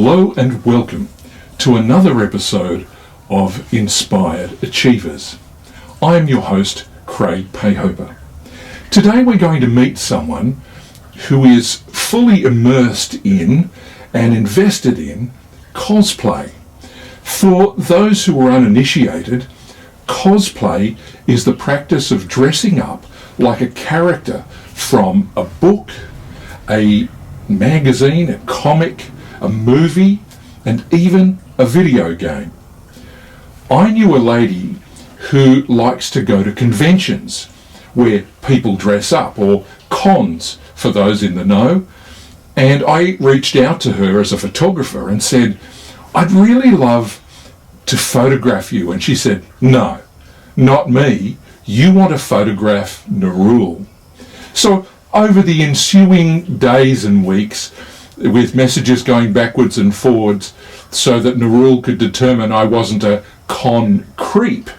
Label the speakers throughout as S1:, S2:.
S1: Hello and welcome to another episode of Inspired Achievers. I am your host, Craig Payhoper. Today we're going to meet someone who is fully immersed in and invested in cosplay. For those who are uninitiated, cosplay is the practice of dressing up like a character from a book, a magazine, a comic, a movie, and even a video game. I knew a lady who likes to go to conventions where people dress up, or cons for those in the know, and I reached out to her as a photographer and said, I'd really love to photograph you. And she said, no, not me. You want to photograph Nurul. So over the ensuing days and weeks, with messages going backwards and forwards so that Nurul could determine I wasn't a con creep,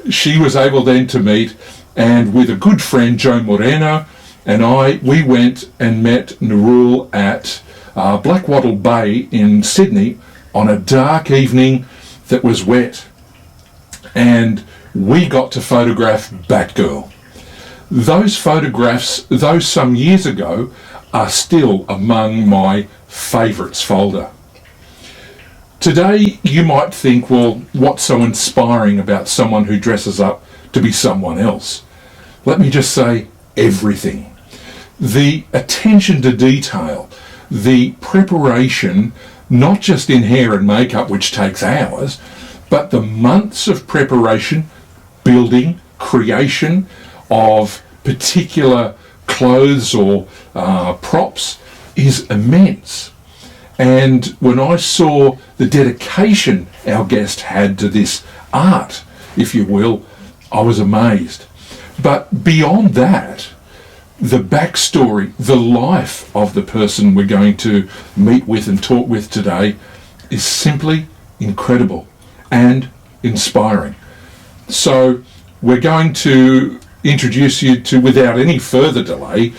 S1: she was able then to meet, and with a good friend, Joe Moreno, and we went and met Nurul at Blackwattle Bay in Sydney on a dark evening that was wet. And we got to photograph Batgirl. Those photographs, though some years ago, are still among my favourites folder. Today you might think, well, what's so inspiring about someone who dresses up to be someone else? Let me just say, everything. The attention to detail, the preparation, not just in hair and makeup, which takes hours, but the months of preparation, building, creation of particular clothes or props is immense. And when I saw the dedication our guest had to this art, if you will, I was amazed. But beyond that, the backstory, the life of the person we're going to meet with and talk with today is simply incredible and inspiring. So we're going to introduce you to, without any further delay,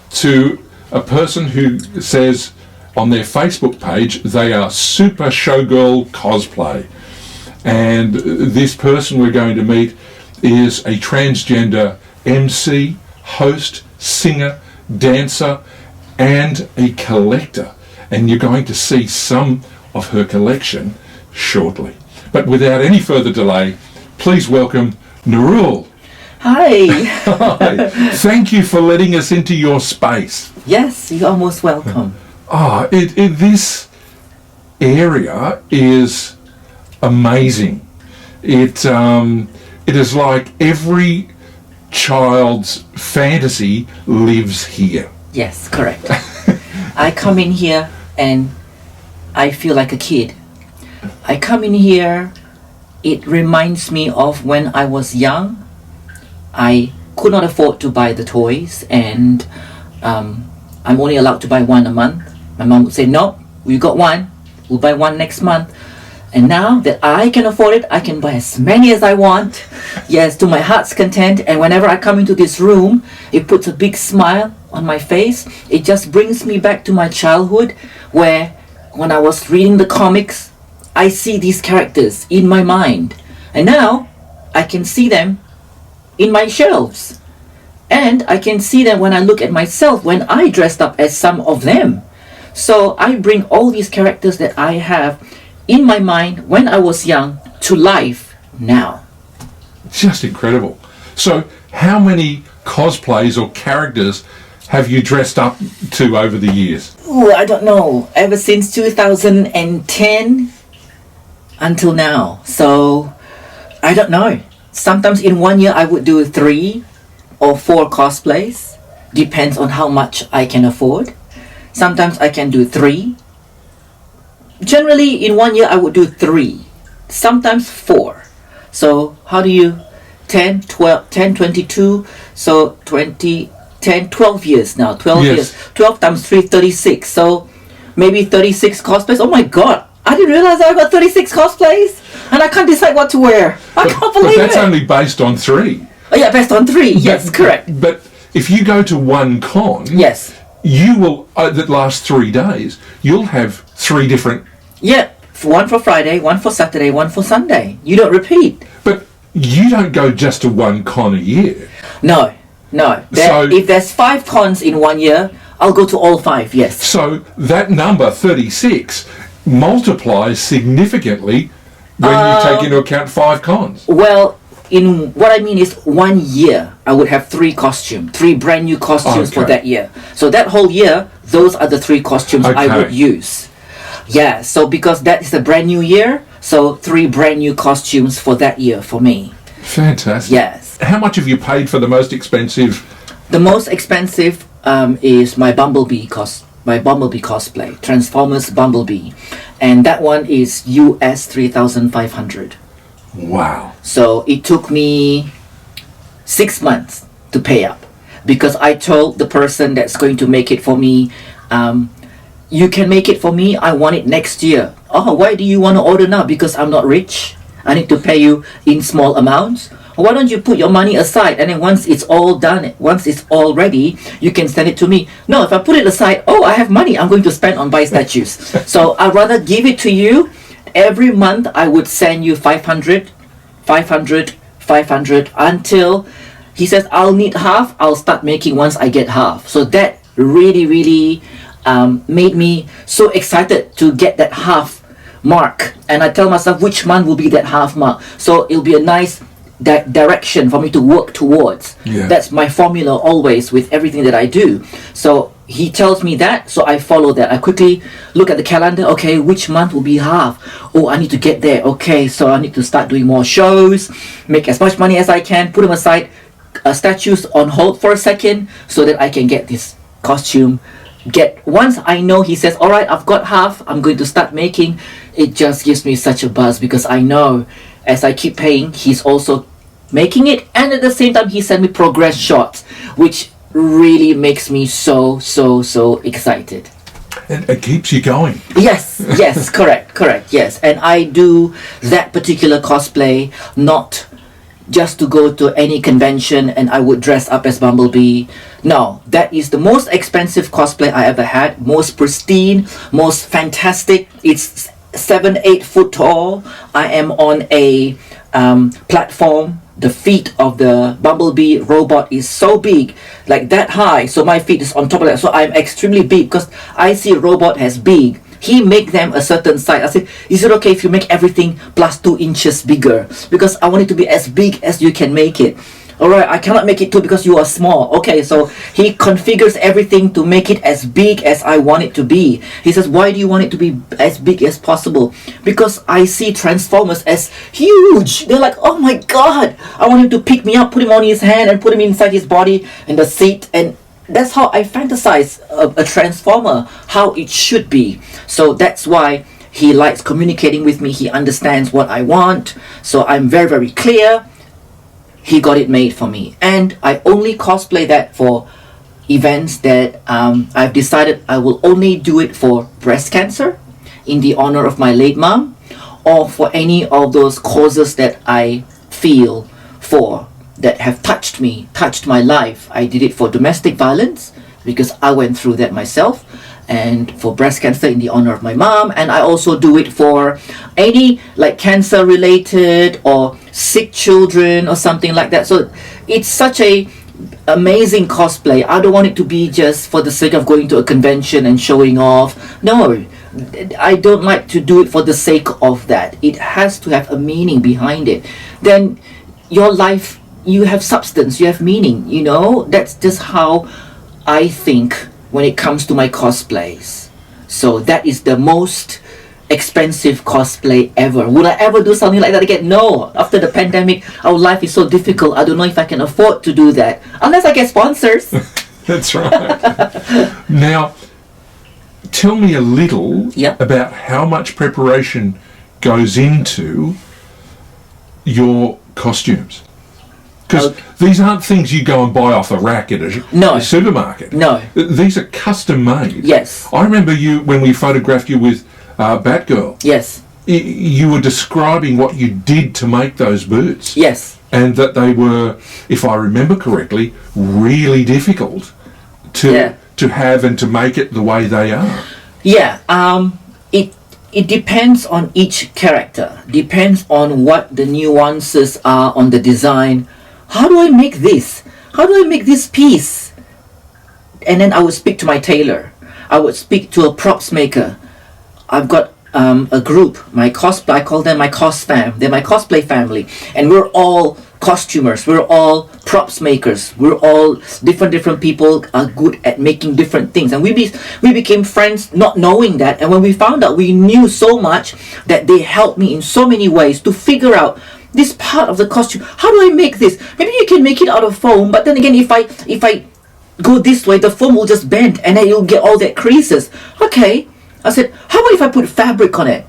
S1: to a person who says on their Facebook page they are Super Showgirl Cosplay. And this person we're going to meet is a transgender MC, host, singer, dancer, and a collector. And you're going to see some of her collection shortly. But without any further delay, please welcome Nurul.
S2: Hi.
S1: Hi. Thank you for letting us into your space.
S2: Yes, you're most welcome.
S1: This area is amazing. It is like every child's fantasy lives here.
S2: Yes, correct. I come in here and I feel like a kid. I come in here, it reminds me of when I was young. I could not afford to buy the toys, and I'm only allowed to buy one a month. My mom would say, no, we got one, we'll buy one next month. And now that I can afford it, I can buy as many as I want, yes, to my heart's content. And whenever I come into this room, it puts a big smile on my face. It just brings me back to my childhood, where when I was reading the comics, I see these characters in my mind. And now I can see them in my shelves. And I can see them when I look at myself, when I dressed up as some of them. So I bring all these characters that I have in my mind when I was young to life now.
S1: Just incredible. So how many cosplays or characters have you dressed up to over the years?
S2: Oh, I don't know. Ever since 2010 until now. So I don't know. Sometimes in 1 year I would do 3 or 4 cosplays. Depends on how much I can afford. Sometimes I can do 3. Generally in 1 year I would do 3. Sometimes 4. So how do you 10, 12, 10, 22, so 20, 10, 12 years now. 12
S1: Yes.
S2: years. 12 times 3, 36. So maybe 36 cosplays. Oh my god, I didn't realize I got 36 cosplays and I can't decide what to wear. I can't believe it.
S1: But that's only based on 3.
S2: Oh yeah, based on 3. Yes, correct.
S1: But if you go to one con,
S2: Yes.
S1: you will, that last 3 days, you'll have 3 different...
S2: Yeah, one for Friday, one for Saturday, one for Sunday. You don't repeat.
S1: But you don't go just to one con a year.
S2: No. If there's 5 cons in 1 year, I'll go to all 5, yes.
S1: So that number, 36, multiplies significantly when you take into account 5 cons.
S2: Well, in what I mean is 1 year, I would have 3 brand new costumes for that year. So that whole year, those are the 3 costumes I would use. Yeah, so because that is a brand new year, so 3 brand new costumes for that year for me.
S1: Fantastic.
S2: Yes.
S1: How much have you paid for the most expensive?
S2: The most expensive is my Bumblebee cosplay, Transformers Bumblebee, and that one is US 3,500.
S1: Wow.
S2: So it took me 6 months to pay up because I told the person that's going to make it for me, you can make it for me, I want it next year. Oh, why do you want to order now? Because I'm not rich. I need to pay you in small amounts. Why don't you put your money aside and then once it's all done, once it's all ready, you can send it to me. No, if I put it aside, oh, I have money I'm going to spend on buy statues. So I'd rather give it to you. Every month I would send you 500 until he says I'll need half, I'll start making once I get half. So that really made me so excited to get that half mark, and I tell myself which month will be that half mark, so it'll be a nice direction for me to work towards. That's my formula always with everything that I do. So he tells me that, so I follow that. I quickly look at the calendar. Okay, which month will be half? Oh, I need to get there. Okay, so I need to start doing more shows, make as much money as I can, put them aside, statues on hold for a second so that I can get this costume. Once I know he says, all right, I've got half, I'm going to start making, it just gives me such a buzz because I know as I keep paying, he's also making it, and at the same time he sent me progress shots, which really makes me so excited.
S1: And it keeps you going.
S2: Yes, correct, yes. And I do that particular cosplay not just to go to any convention and I would dress up as Bumblebee. No, that is the most expensive cosplay I ever had, most pristine, most fantastic. It's 7-8 foot tall. I am on a platform. The feet of the Bumblebee robot is so big, like that high, so my feet is on top of that, so I'm extremely big because I see a robot as big. He make them a certain size. I said, is it okay if you make everything plus 2 inches bigger? Because I want it to be as big as you can make it. Alright, I cannot make it too because you are small. Okay, so he configures everything to make it as big as I want it to be. He says, why do you want it to be as big as possible? Because I see Transformers as huge. They're like, oh my god, I want him to pick me up, put him on his hand and put him inside his body and the seat, and that's how I fantasize a Transformer, how it should be. So that's why he likes communicating with me. He understands what I want. So I'm very clear. He got it made for me. And I only cosplay that for events that I've decided I will only do it for breast cancer in the honor of my late mom, or for any of those causes that I feel for, that have touched me, touched my life. I did it for domestic violence because I went through that myself, and for breast cancer in the honor of my mom, and I also do it for any like cancer related or sick children or something like that. So it's such a amazing cosplay. I don't want it to be just for the sake of going to a convention and showing off. No, I don't like to do it for the sake of that. It has to have a meaning behind it. Then your life, you have substance, you have meaning, you know. That's just how I think when it comes to my cosplays. So that is the most expensive cosplay ever. Would I ever do something like that again? No. After the pandemic, our life is so difficult. I don't know if I can afford to do that unless I get sponsors.
S1: That's right. Now, tell me a little about how much preparation goes into your costumes. Because these aren't things you go and buy off a rack at a supermarket.
S2: No.
S1: These are custom made.
S2: Yes.
S1: I remember you, when we photographed you with Batgirl.
S2: Yes.
S1: You were describing what you did to make those boots.
S2: Yes.
S1: And that they were, if I remember correctly, really difficult to have and to make it the way they are.
S2: Yeah. it depends on each character. Depends on what the nuances are on the design. How do I make this? How do I make this piece? And then I would speak to my tailor. I would speak to a props maker. I've got a group, I call them my cos fam. They're my cosplay family. And we're all costumers. We're all props makers. We're all different people are good at making different things. And we became friends not knowing that. And when we found out, we knew so much that they helped me in so many ways to figure out this part of the costume. How do I make this? Maybe you can make it out of foam, but then again, if I go this way, the foam will just bend and then you'll get all that creases. Okay. I said, how about if I put fabric on it?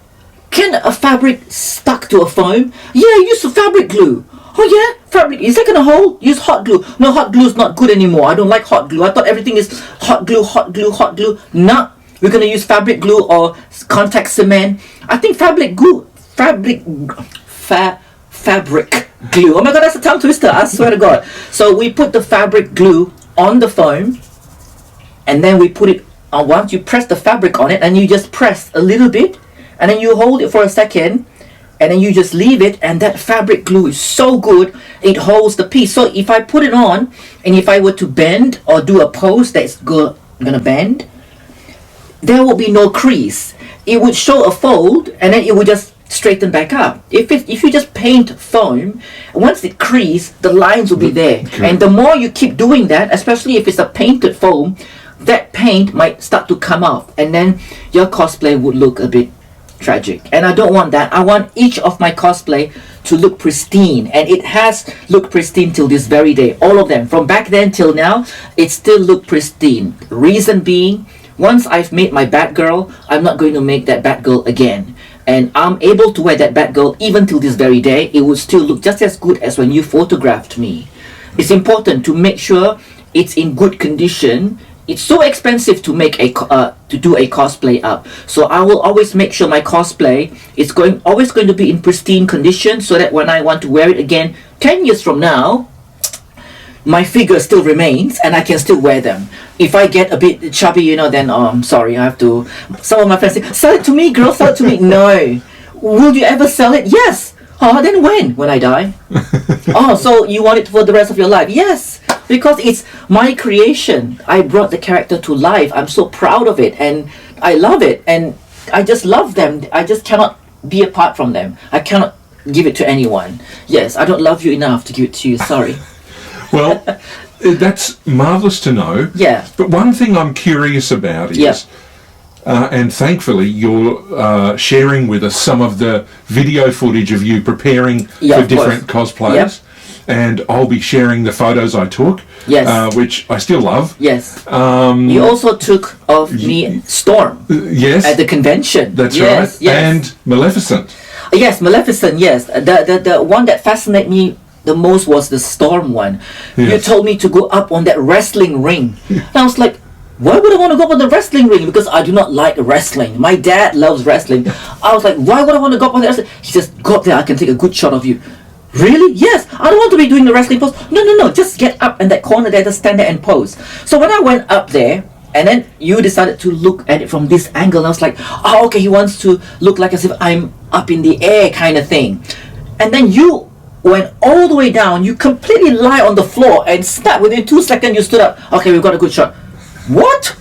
S2: Can a fabric stuck to a foam? Yeah, use fabric glue. Oh yeah, fabric. Is that gonna hold? Use hot glue. No, hot glue is not good anymore. I don't like hot glue. I thought everything is hot glue. No, we're gonna use fabric glue or contact cement. I think fabric glue. Fabric glue. Oh my god, that's a tongue twister. I swear to God. So we put the fabric glue on the foam, and then we put it. Once you press the fabric on it, and you just press a little bit, and then you hold it for a second, and then you just leave it, and that fabric glue is so good, it holds the piece. So if I put it on, and if I were to bend or do a pose that's gonna bend, there will be no crease. It would show a fold, and then it would just straighten back up. If you just paint foam, once it creases, the lines will be there. Okay. And the more you keep doing that, especially if it's a painted foam, that paint might start to come off, and then your cosplay would look a bit tragic. And I don't want that. I want each of my cosplay to look pristine, and it has looked pristine till this very day. All of them, from back then till now, it still look pristine. Reason being, once I've made my Batgirl, I'm not going to make that Batgirl again. And I'm able to wear that Batgirl even till this very day. It would still look just as good as when you photographed me. It's important to make sure it's in good condition. It's so expensive to make to do a cosplay up, so I will always make sure my cosplay is always going to be in pristine condition, so that when I want to wear it again 10 years from now, my figure still remains and I can still wear them. If I get a bit chubby, then I'm sorry, I have to. Some of my friends say, "Sell it to me, girl. Sell it to me." No. Will you ever sell it? Yes. Oh, then when? When I die? Oh, so you want it for the rest of your life? Yes. Because it's my creation. I brought the character to life. I'm so proud of it, and I love it, and I just love them. I just cannot be apart from them. I cannot give it to anyone. Yes, I don't love you enough to give it to you. Sorry.
S1: Well, that's marvellous to know.
S2: Yeah.
S1: But one thing I'm curious about is, and thankfully you're sharing with us some of the video footage of you preparing for different cosplays. Yep. And I'll be sharing the photos I took, which I still love. Yes.
S2: You also took of me Storm.
S1: Yes.
S2: At the convention.
S1: That's right. Yes. And Maleficent.
S2: Yes, Maleficent. Yes. The one that fascinated me the most was the Storm one. Yes. You told me to go up on that wrestling ring. And I was like, why would I want to go up on the wrestling ring? Because I do not like wrestling. My dad loves wrestling. I was like, why would I want to go up on the wrestling? He says, go up there, I can take a good shot of you. Really? Yes. I don't want to be doing the wrestling pose. No. Just get up in that corner there, just stand there and pose. So when I went up there, and then you decided to look at it from this angle, and I was like, oh, okay, he wants to look like as if I'm up in the air kind of thing. And then you went all the way down, you completely lie on the floor, and snap, within 2 seconds you stood up. Okay, we've got a good shot. What?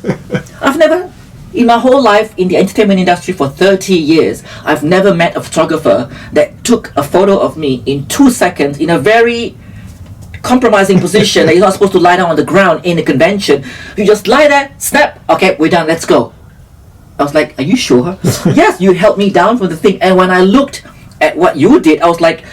S2: I've never... In my whole life in the entertainment industry for 30 years, I've never met a photographer that took a photo of me in 2 seconds in a very compromising position that you're not supposed to lie down on the ground in a convention. You just lie there, snap, okay, we're done, let's go. I was like, are you sure? Yes, you held me down from the thing. And when I looked at what you did, I was like,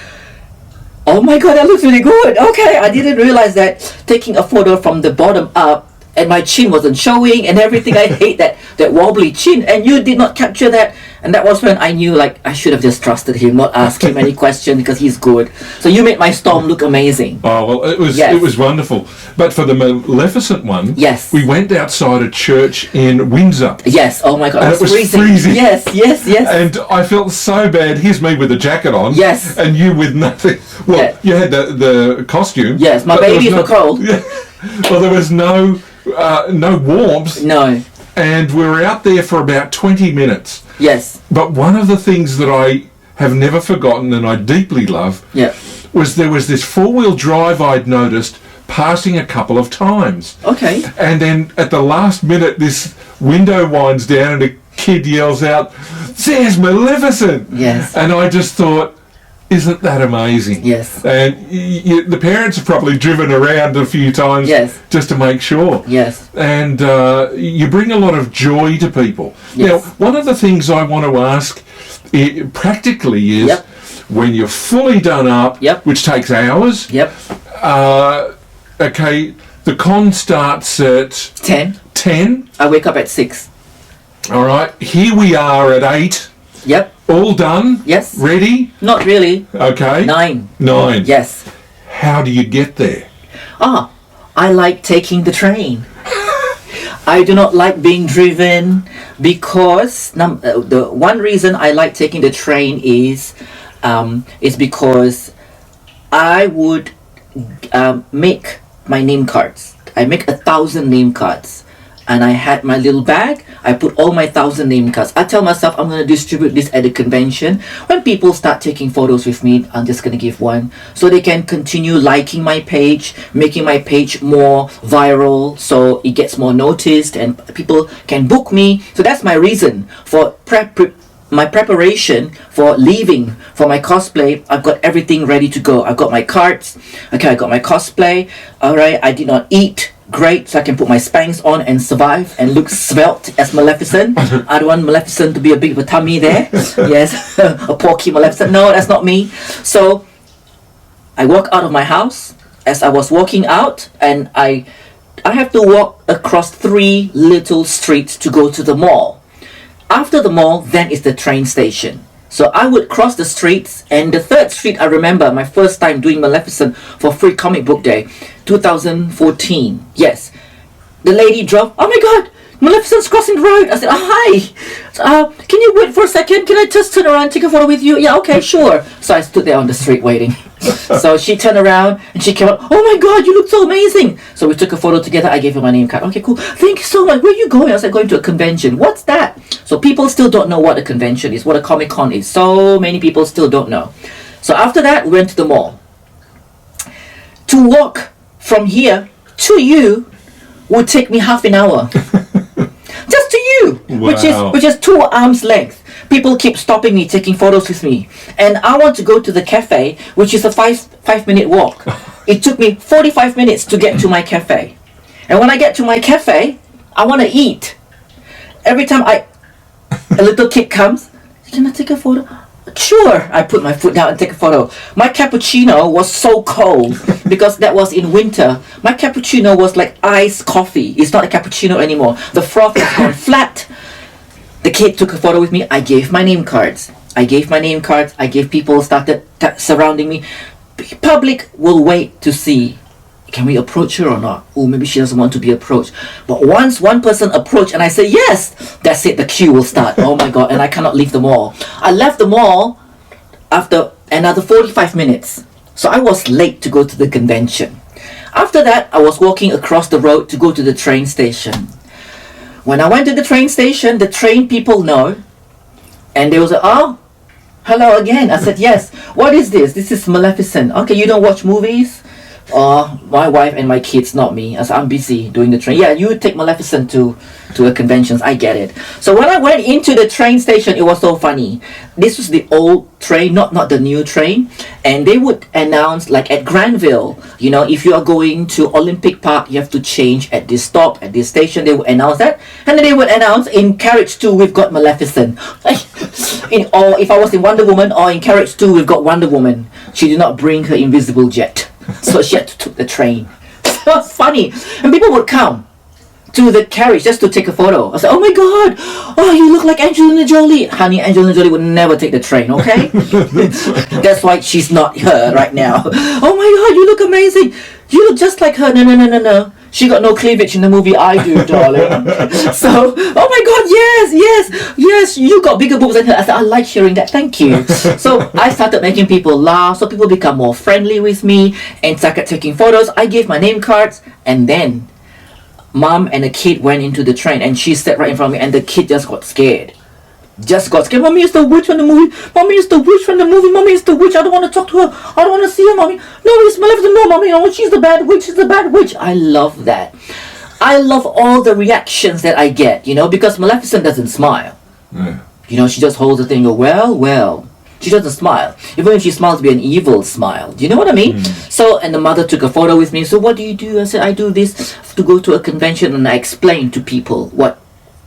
S2: oh my god, that looks really good. Okay, I didn't realize that taking a photo from the bottom up and my chin wasn't showing and everything. I hate that wobbly chin, and you did not capture that. And that was when I knew, like, I should have just trusted him, not ask him any question, because he's good. So you made my Storm look amazing.
S1: Oh, well, it was wonderful. But for the Maleficent one, we went outside a church in Windsor.
S2: Yes, oh my god,
S1: and it was freezing.
S2: Yes.
S1: And I felt so bad. Here's me with a jacket on.
S2: Yes.
S1: And you with nothing. Well, you had the costume.
S2: Yes, my babies were cold.
S1: Yeah. Well, there was no warmth.
S2: No.
S1: And we were out there for about 20 minutes.
S2: Yes.
S1: But one of the things that I have never forgotten and I deeply love was there was this four-wheel drive I'd noticed passing a couple of times.
S2: Okay.
S1: And then at the last minute, this window winds down and a kid yells out, "There's Maleficent!"
S2: Yes.
S1: And I just thought, isn't that amazing?
S2: Yes.
S1: And the parents have probably driven around a few times just to make sure.
S2: Yes.
S1: And you bring a lot of joy to people.
S2: Yes.
S1: Now, one of the things I want to ask practically is when you're fully done up, which takes hours, okay, the con starts at 10.
S2: I wake up at 6.
S1: All right, here we are at 8.
S2: Yep.
S1: All done?
S2: Yes.
S1: Ready?
S2: Not really.
S1: Okay.
S2: 9.
S1: Yes. How do you get there?
S2: I like taking the train. I do not like being driven because the one reason I like taking the train is because I would make my name cards. I make 1,000 name cards. And I had my little bag. I put all my 1,000 name cards. I tell myself I'm going to distribute this at a convention. When people start taking photos with me, I'm just going to give one. So they can continue liking my page, making my page more viral so it gets more noticed and people can book me. So that's my reason for my preparation for leaving for my cosplay. I've got everything ready to go. I've got my cards. Okay, I got my cosplay. Alright, I did not eat great, so I can put my Spanx on and survive and look svelte as Maleficent. I don't want Maleficent to be a bit of a tummy there. Yes, a porky Maleficent. No, that's not me. So I walk out of my house. As I was walking out, and I have to walk across 3 little streets to go to the mall. After the mall, then is the train station. So I would cross the streets, and the 3rd street, I remember my first time doing Maleficent for Free Comic Book Day, 2014. Yes. The lady drove, "Oh my God, Maleficent's crossing the road." I said, "Hi, can you wait for a second? Can I just turn around and take a photo with you?" "Yeah, okay, sure." So I stood there on the street waiting. So she turned around and she came up, "Oh my God, you look so amazing." So we took a photo together. I gave her my name card. "Okay, cool. Thank you so much. Where are you going?" I was like, "Going to a convention." "What's that?" So people still don't know what a convention is, what a Comic Con is. So many people still don't know. So after that, we went to the mall. To walk from here to you would take me half an hour. Just to you,
S1: Wow.
S2: which is 2 arms length. People keep stopping me, taking photos with me. And I want to go to the cafe, which is a 5-minute walk. It took me 45 minutes to get to my cafe. And when I get to my cafe, I want to eat. Every time a little kid comes, "Can I take a photo?" "Sure." I put my foot down and take a photo. My cappuccino was so cold because that was in winter. My cappuccino was like iced coffee. It's not a cappuccino anymore. The froth has gone flat. The kid took a photo with me. I gave my name cards. I gave people started surrounding me. Public will wait to see, can we approach her or not? Oh, maybe she doesn't want to be approached. But once one person approached and I say yes, that's it, the queue will start. Oh my God, and I cannot leave the mall. I left the mall after another 45 minutes. So I was late to go to the convention. After that, I was walking across the road to go to the train station. When I went to the train station, the train people know. And they was like, "Oh, hello again." I said, "Yes." "What is this?" "This is Maleficent." "Okay, you don't watch movies?" My wife and my kids, not me. I said, "I'm busy doing the train." "Yeah, you take Maleficent to a conventions." I get it. So when I went into the train station, it was so funny. This was the old train, not the new train. And they would announce, like at Granville, if you are going to Olympic Park, you have to change at this stop, at this station. They would announce that. And then they would announce, in carriage 2, we've got Maleficent. Or if I was in Wonder Woman, or in carriage 2, we've got Wonder Woman. She did not bring her invisible jet. So she had to take the train. It was funny. And people would come to the carriage just to take a photo. I said, "Oh my God, oh, you look like Angelina Jolie." Honey, Angelina Jolie would never take the train, okay? That's why she's not her right now. "Oh my God, you look amazing. You look just like her." No. She got no cleavage in the movie. I do, darling. So, "Oh my God, yes, you got bigger boobs than her." I said, "I like hearing that, thank you." So I started making people laugh, so people become more friendly with me and started taking photos. I gave my name cards, and then mom and a kid went into the train, and she sat right in front of me, and the kid just got scared. Mommy is the witch from the movie. Mommy is the witch from the movie. Mommy is the witch. I don't want to talk to her. I don't want to see her, mommy. No, it's Maleficent. No, mommy. No, she's the bad witch. She's the bad witch. I love that. I love all the reactions that I get, because Maleficent doesn't smile.
S1: Yeah.
S2: She just holds the thing and go, well. She doesn't smile. Even if she smiles, it'll be an evil smile. Do you know what I mean? So, and the mother took a photo with me. So what do you do? I said, I do this to go to a convention, and I explain to people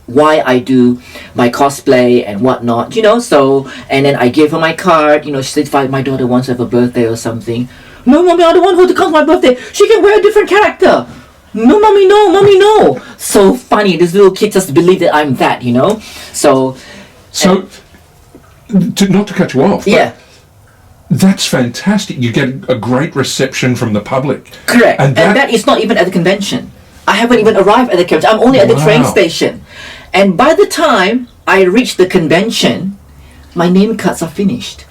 S2: why I do my cosplay and whatnot, so, and then I gave her my card, she said, if my daughter wants to have a birthday or something. No, mommy, I don't want her to come to my birthday. She can wear a different character. No, mommy, no. So funny, this little kid just believed that I'm that, So,
S1: not to cut you off.
S2: Yeah.
S1: That's fantastic. You get a great reception from the public.
S2: Correct. And that is not even at the convention. I haven't even arrived at the convention. I'm only at the train station. And by the time I reach the convention, my name cards are finished.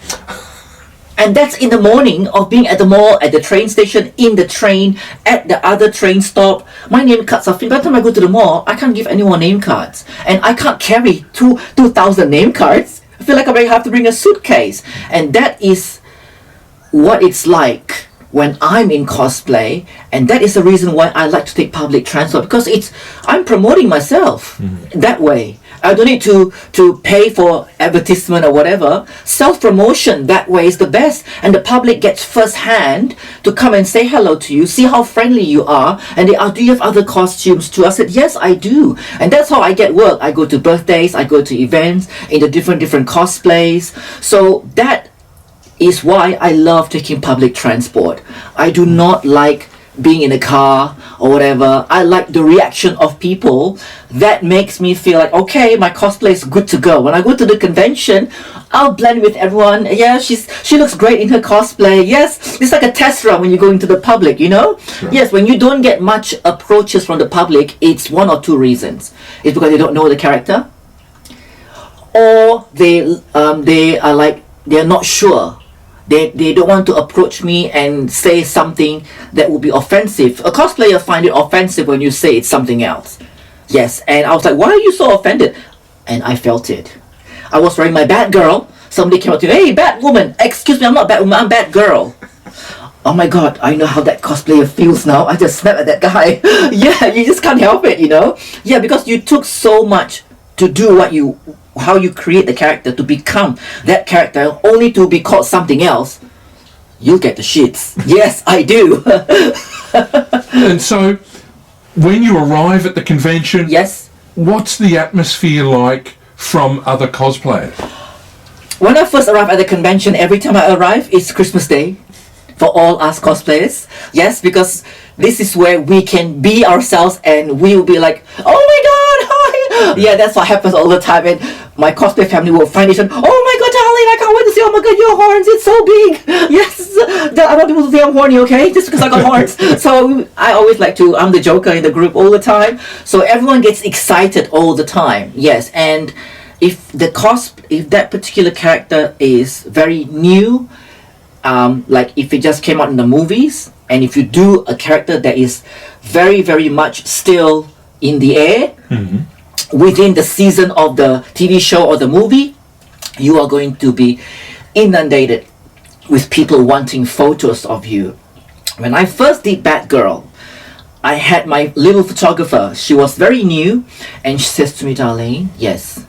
S2: And that's in the morning of being at the mall, at the train station, in the train, at the other train stop. My name cards are finished. By the time I go to the mall, I can't give anyone name cards. And I can't carry 2,000 name cards. I feel like I have to bring a suitcase. And that is what it's like when I'm in cosplay, and that is the reason why I like to take public transport, because I'm promoting myself that way. I don't need to pay for advertisement or whatever. Self-promotion that way is the best, and the public gets first hand to come and say hello to you, see how friendly you are, and they do you have other costumes too? I said, yes, I do. And that's how I get work. I go to birthdays, I go to events in the different cosplays. So that is why I love taking public transport. I do not like being in a car or whatever. I like the reaction of people. That makes me feel like, okay, my cosplay is good to go. When I go to the convention, I'll blend with everyone. Yeah, she looks great in her cosplay. Yes, it's like a test run when you go into the public, Sure. Yes, when you don't get much approaches from the public, it's one or two reasons. It's because they don't know the character, or they are like, they're not sure. They don't want to approach me and say something that would be offensive. A cosplayer find it offensive when you say it's something else. Yes, and I was like, why are you so offended? And I felt it. I was wearing my Batgirl. Somebody came up to me, hey, Batwoman. Excuse me, I'm not Batwoman, I'm Batgirl. Oh my god, I know how that cosplayer feels now. I just snapped at that guy. Yeah, you just can't help it, Yeah, because you took so much to do how you create the character to become that character, only to be called something else. You'll get the shits. Yes, I do.
S1: And so, when you arrive at the convention,
S2: yes,
S1: what's the atmosphere like from other cosplayers?
S2: When I first arrive at the convention, every time I arrive, it's Christmas Day for all us cosplayers. Yes, because this is where we can be ourselves, and we will be like, oh my god, hi! Yeah, that's what happens all the time. And my cosplay family will find it and, oh my god, Darlene, I can't wait to see, oh my god, your horns, it's so big. Yes, I want people to think I'm horny, okay? Just because I got horns. So I always I'm the joker in the group all the time. So everyone gets excited all the time. Yes, and if that particular character is very new, like if it just came out in the movies, and if you do a character that is very, very much still in the air, within the season of the TV show or the movie, you are going to be inundated with people wanting photos of you. When I first did Batgirl, I had my little photographer. She was very new, and she says to me, Darlene, yes,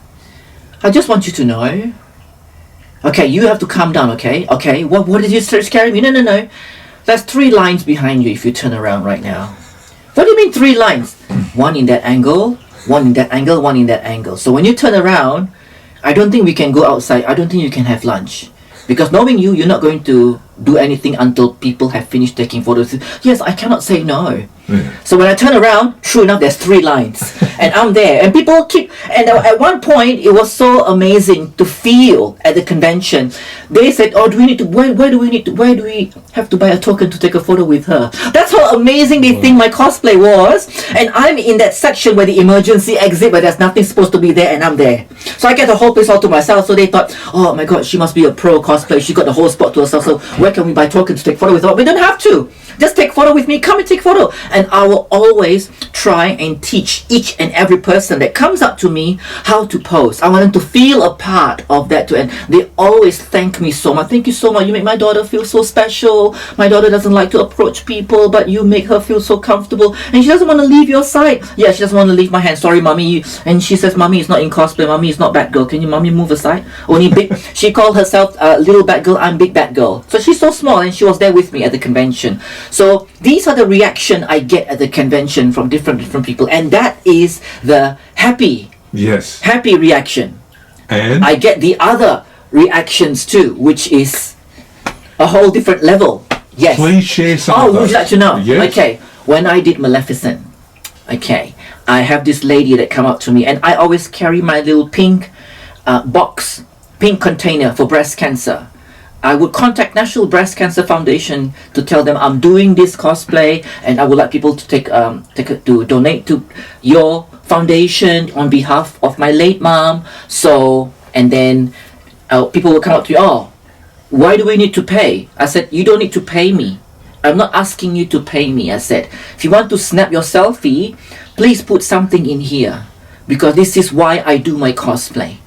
S2: I just want you to know. Okay, you have to calm down, okay? Okay, what did you start scaring me? No. There's 3 lines behind you if you turn around right now. What do you mean 3 lines? One in that angle, one in that angle, one in that angle. So when you turn around, I don't think we can go outside. I don't think you can have lunch. Because knowing you, you're not going to do anything until people have finished taking photos. Yes, I cannot say no. Yeah. So when I turn around, true enough, there's 3 lines. And I'm there. And people and at one point, it was so amazing to feel at the convention. They said, oh, where do we have to buy a token to take a photo with her? That's how amazing they think my cosplay was. And I'm in that section where the emergency exit, where there's nothing supposed to be there, and I'm there. So I get the whole place all to myself. So they thought, oh my god, she must be a pro cosplayer. She got the whole spot to herself. So where can we buy token to take photo with? We don't have to. Just take photo with me. Come and take photo. And I will always try and teach each and every person that comes up to me how to pose. I want them to feel a part of that too. And they always thank me so much. Thank you so much. You make my daughter feel so special. My daughter doesn't like to approach people, but you make her feel so comfortable. And she doesn't want to leave your side. Yeah, she doesn't want to leave my hand. Sorry, mommy. And she says, mommy is not in cosplay. Mommy is not Batgirl. Can you, mommy, move aside? Only big. She called herself little Batgirl. I'm big Batgirl. So she's so small, and she was there with me at the convention. So these are the reaction I get at the convention from different people, and that is the happy reaction.
S1: And
S2: I get the other reactions too, which is a whole different level. Yes.
S1: Please share some of those.
S2: Would you like to know?
S1: Yes.
S2: Okay. When I did Maleficent, okay, I have this lady that come up to me, and I always carry my little pink pink container for breast cancer. I would contact National Breast Cancer Foundation to tell them I'm doing this cosplay, and I would like people to donate to your foundation on behalf of my late mom. So, and then people will come up to you, oh, why do we need to pay? I said, you don't need to pay me. I'm not asking you to pay me. I said, if you want to snap your selfie, please put something in here, because this is why I do my cosplay.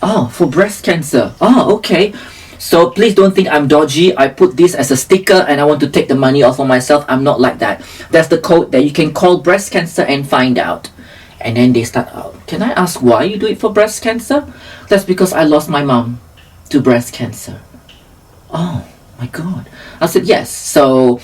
S2: Oh, for breast cancer. Oh, okay. So please don't think I'm dodgy. I put this as a sticker and I want to take the money off for myself. I'm not like that. That's the code that you can call breast cancer and find out. And then they start, can I ask why you do it for breast cancer? That's because I lost my mom to breast cancer. Oh my God. I said, yes. So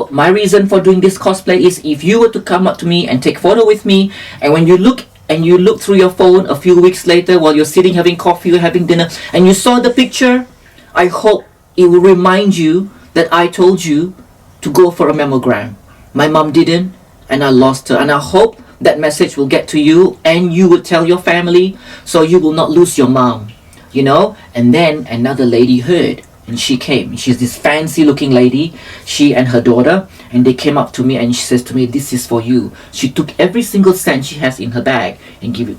S2: my reason for doing this cosplay is if you were to come up to me and take photo with me, and when you look through your phone a few weeks later while you're sitting having coffee or having dinner, and you saw the picture, I hope it will remind you that I told you to go for a mammogram. My mom didn't, and I lost her. And I hope that message will get to you, and you will tell your family, so you will not lose your mom, you know. And then another lady heard, and she came. She's this fancy looking lady, she and her daughter, and they came up to me, and she says to me, this is for you. She took every single cent she has in her bag and give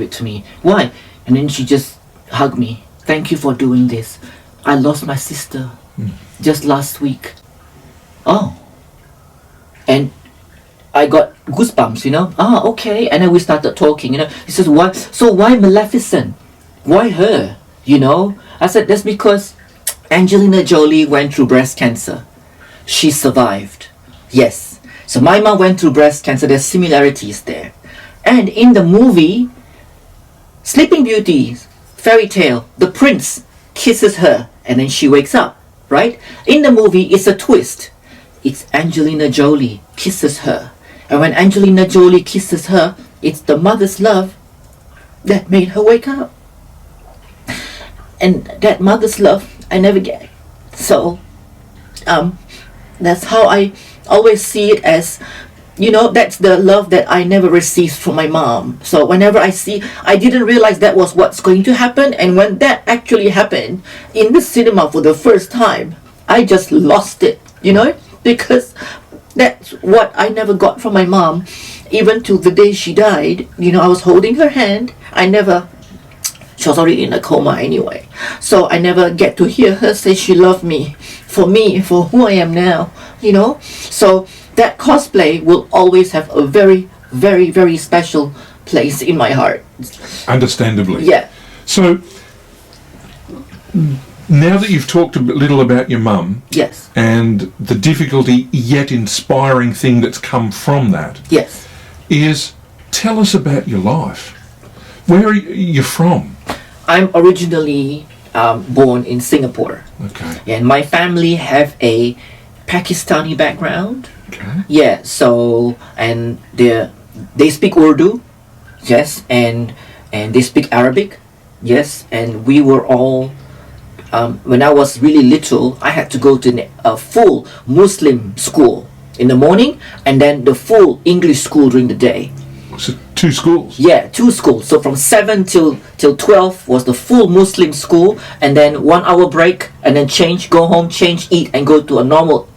S2: it to me. Why? And then she just hugged me. Thank you for doing this. I lost my sister just last week. Oh. And I got goosebumps, you know. Okay. And then we started talking, you know. He says, why? So why Maleficent? Why her? You know? I said, that's because Angelina Jolie went through breast cancer. She survived. Yes. So my mom went through breast cancer. There's similarities there. And in the movie, Sleeping Beauty, fairy tale, the prince kisses her and then she wakes up, right? In the movie, it's a twist. It's Angelina Jolie kisses her. And when Angelina Jolie kisses her, it's the mother's love that made her wake up. And that mother's love I never get. So that's how I always see it, as, you know, that's the love that I never received from my mom. So whenever I didn't realize that was what's going to happen, and when that actually happened in the cinema for the first time, I just lost it, you know, because that's what I never got from my mom. Even till the day she died, you know, I was holding her hand. She was already in a coma anyway. So I never get to hear her say she loved me, for who I am now, you know. So that cosplay will always have a very, very, very special place in my heart.
S1: Understandably.
S2: Yeah.
S1: So now that you've talked a little about your mum,
S2: yes,
S1: and the difficulty yet inspiring thing that's come from that,
S2: yes,
S1: is tell us about your life. Where are you from?
S2: I'm originally born in Singapore.
S1: Okay.
S2: And my family have a Pakistani background.
S1: Okay.
S2: Yeah, so, and they speak Urdu, yes, and they speak Arabic, yes, and we were all, when I was really little, I had to go to a full Muslim school in the morning, and then the full English school during the day.
S1: So 2 schools?
S2: Yeah, 2 schools. So from 7 till 12 was the full Muslim school, and then 1 hour break, and then change, go home, change, eat, and go to a normal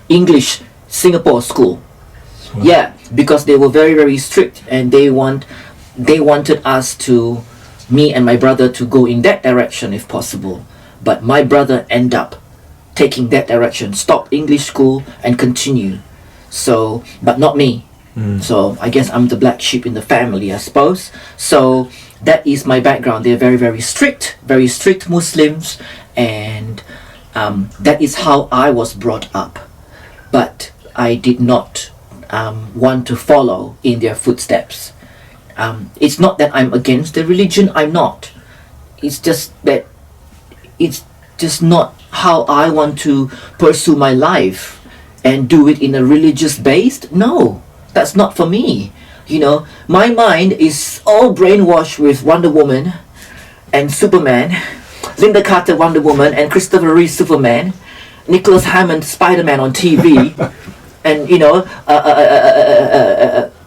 S2: English Singapore school.
S1: Wow.
S2: Yeah, because they were very, very strict, and they wanted us to, me and my brother, to go in that direction if possible. But my brother end up taking that direction, stop English school and continue. So, but not me. So I guess I'm the black sheep in the family, I suppose. So that is my background. They're very strict Muslims, and that is how I was brought up. But I did not want to follow in their footsteps. It's not that I'm against the religion, I'm not. It's just that it's just not how I want to pursue my life and do it in a religious based. No, that's not for me. You know, my mind is all brainwashed with Wonder Woman and Superman, Linda Carter Wonder Woman and Christopher Reeve Superman, Nicholas Hammond Spider-Man on TV, and you know,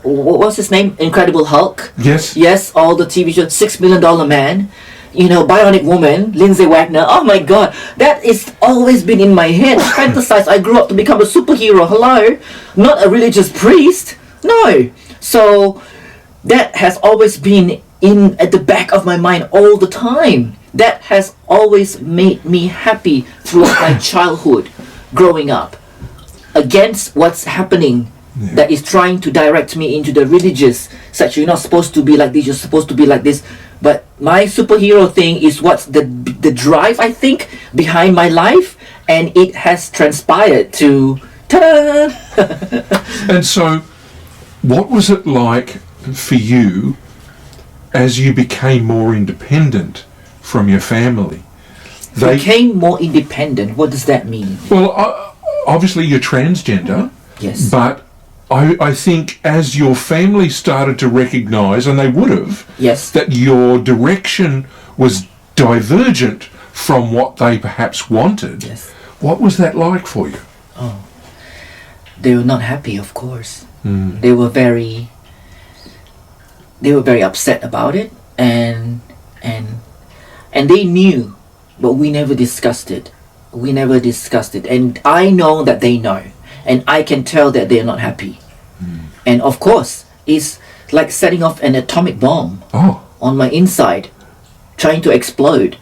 S2: what's his name? Incredible Hulk. Yes, all the TV shows, $6 Million Man. You know, Bionic Woman, Lindsay Wagner. Oh my God, that is always been in my head. I fantasized I grew up to become a superhero. Hello, not a religious priest. No. So that has always been in at the back of my mind all the time. That has always made me happy throughout my childhood, growing up, against what's happening. That is trying to direct me into the religious section. You're not supposed to be like this, you're supposed to be like this. But my superhero thing is what's the drive, I think, behind my life, and it has transpired to ta-da!
S1: And so, what was it like for you as you became more independent from your family?
S2: Became more independent, what does that mean?
S1: Well, obviously you're transgender.
S2: Yes.
S1: But I think as your family started to recognise, and they would have,
S2: yes,
S1: that your direction was divergent from what they perhaps wanted,
S2: yes,
S1: what was that like for you?
S2: Oh, they were not happy, of course. They were very upset about it, and they knew, but we never discussed it. And I know that they know. And I can tell that they're not happy. And of course, it's like setting off an atomic bomb on my inside, trying to explode,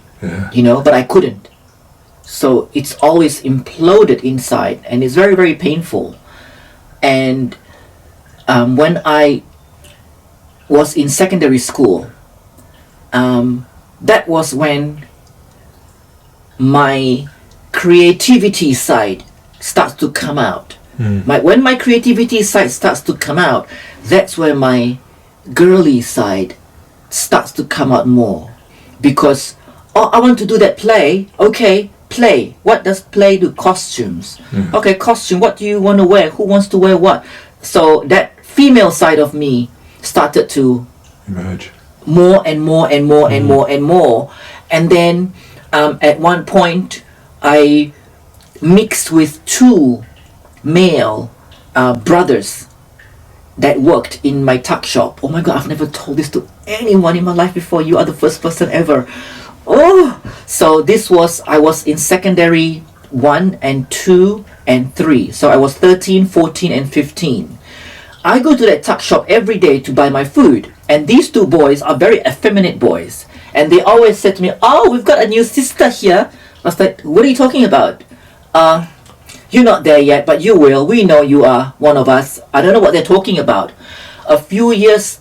S2: you know, but I couldn't. So it's always imploded inside, and it's very painful. And when I was in secondary school, that was when my creativity side starts to come out. When my creativity side starts to come out, that's where my girly side starts to come out more. Because, I want to do that play. Okay, play. What does play do? Costumes. Okay, costume. What do you want to wear? Who wants to wear what? So that female side of me started to
S1: emerge
S2: more and more. And then at one point, I mixed with two male brothers that worked in my tuck shop. Oh my God, I've never told this to anyone in my life before. You are the first person ever. So I was in secondary 1 and 2 and 3. So I was 13, 14 and 15. I go to that tuck shop every day to buy my food. And these two boys are very effeminate boys. And they always said to me, "Oh, we've got a new sister here." I was like, "What are you talking about?" You're not there yet, but you will. We know you are one of us. I don't know what they're talking about. A few years,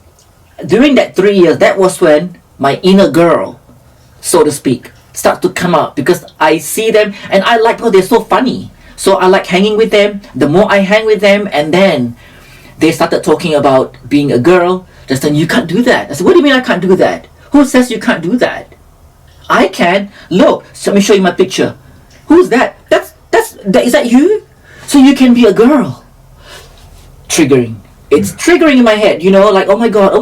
S2: during that 3 years, that was when my inner girl, so to speak, starts to come out. Because I see them, and I like, they're so funny. So I like hanging with them. The more I hang with them, and then they started talking about being a girl. Just saying, "You can't do that." I said, "What do you mean I can't do that? Who says you can't do that?" "I can. Look, let me show you my picture." "Who's that?" Is that you? So you can be a girl. Triggering. It's triggering in my head, you know, like, oh my God.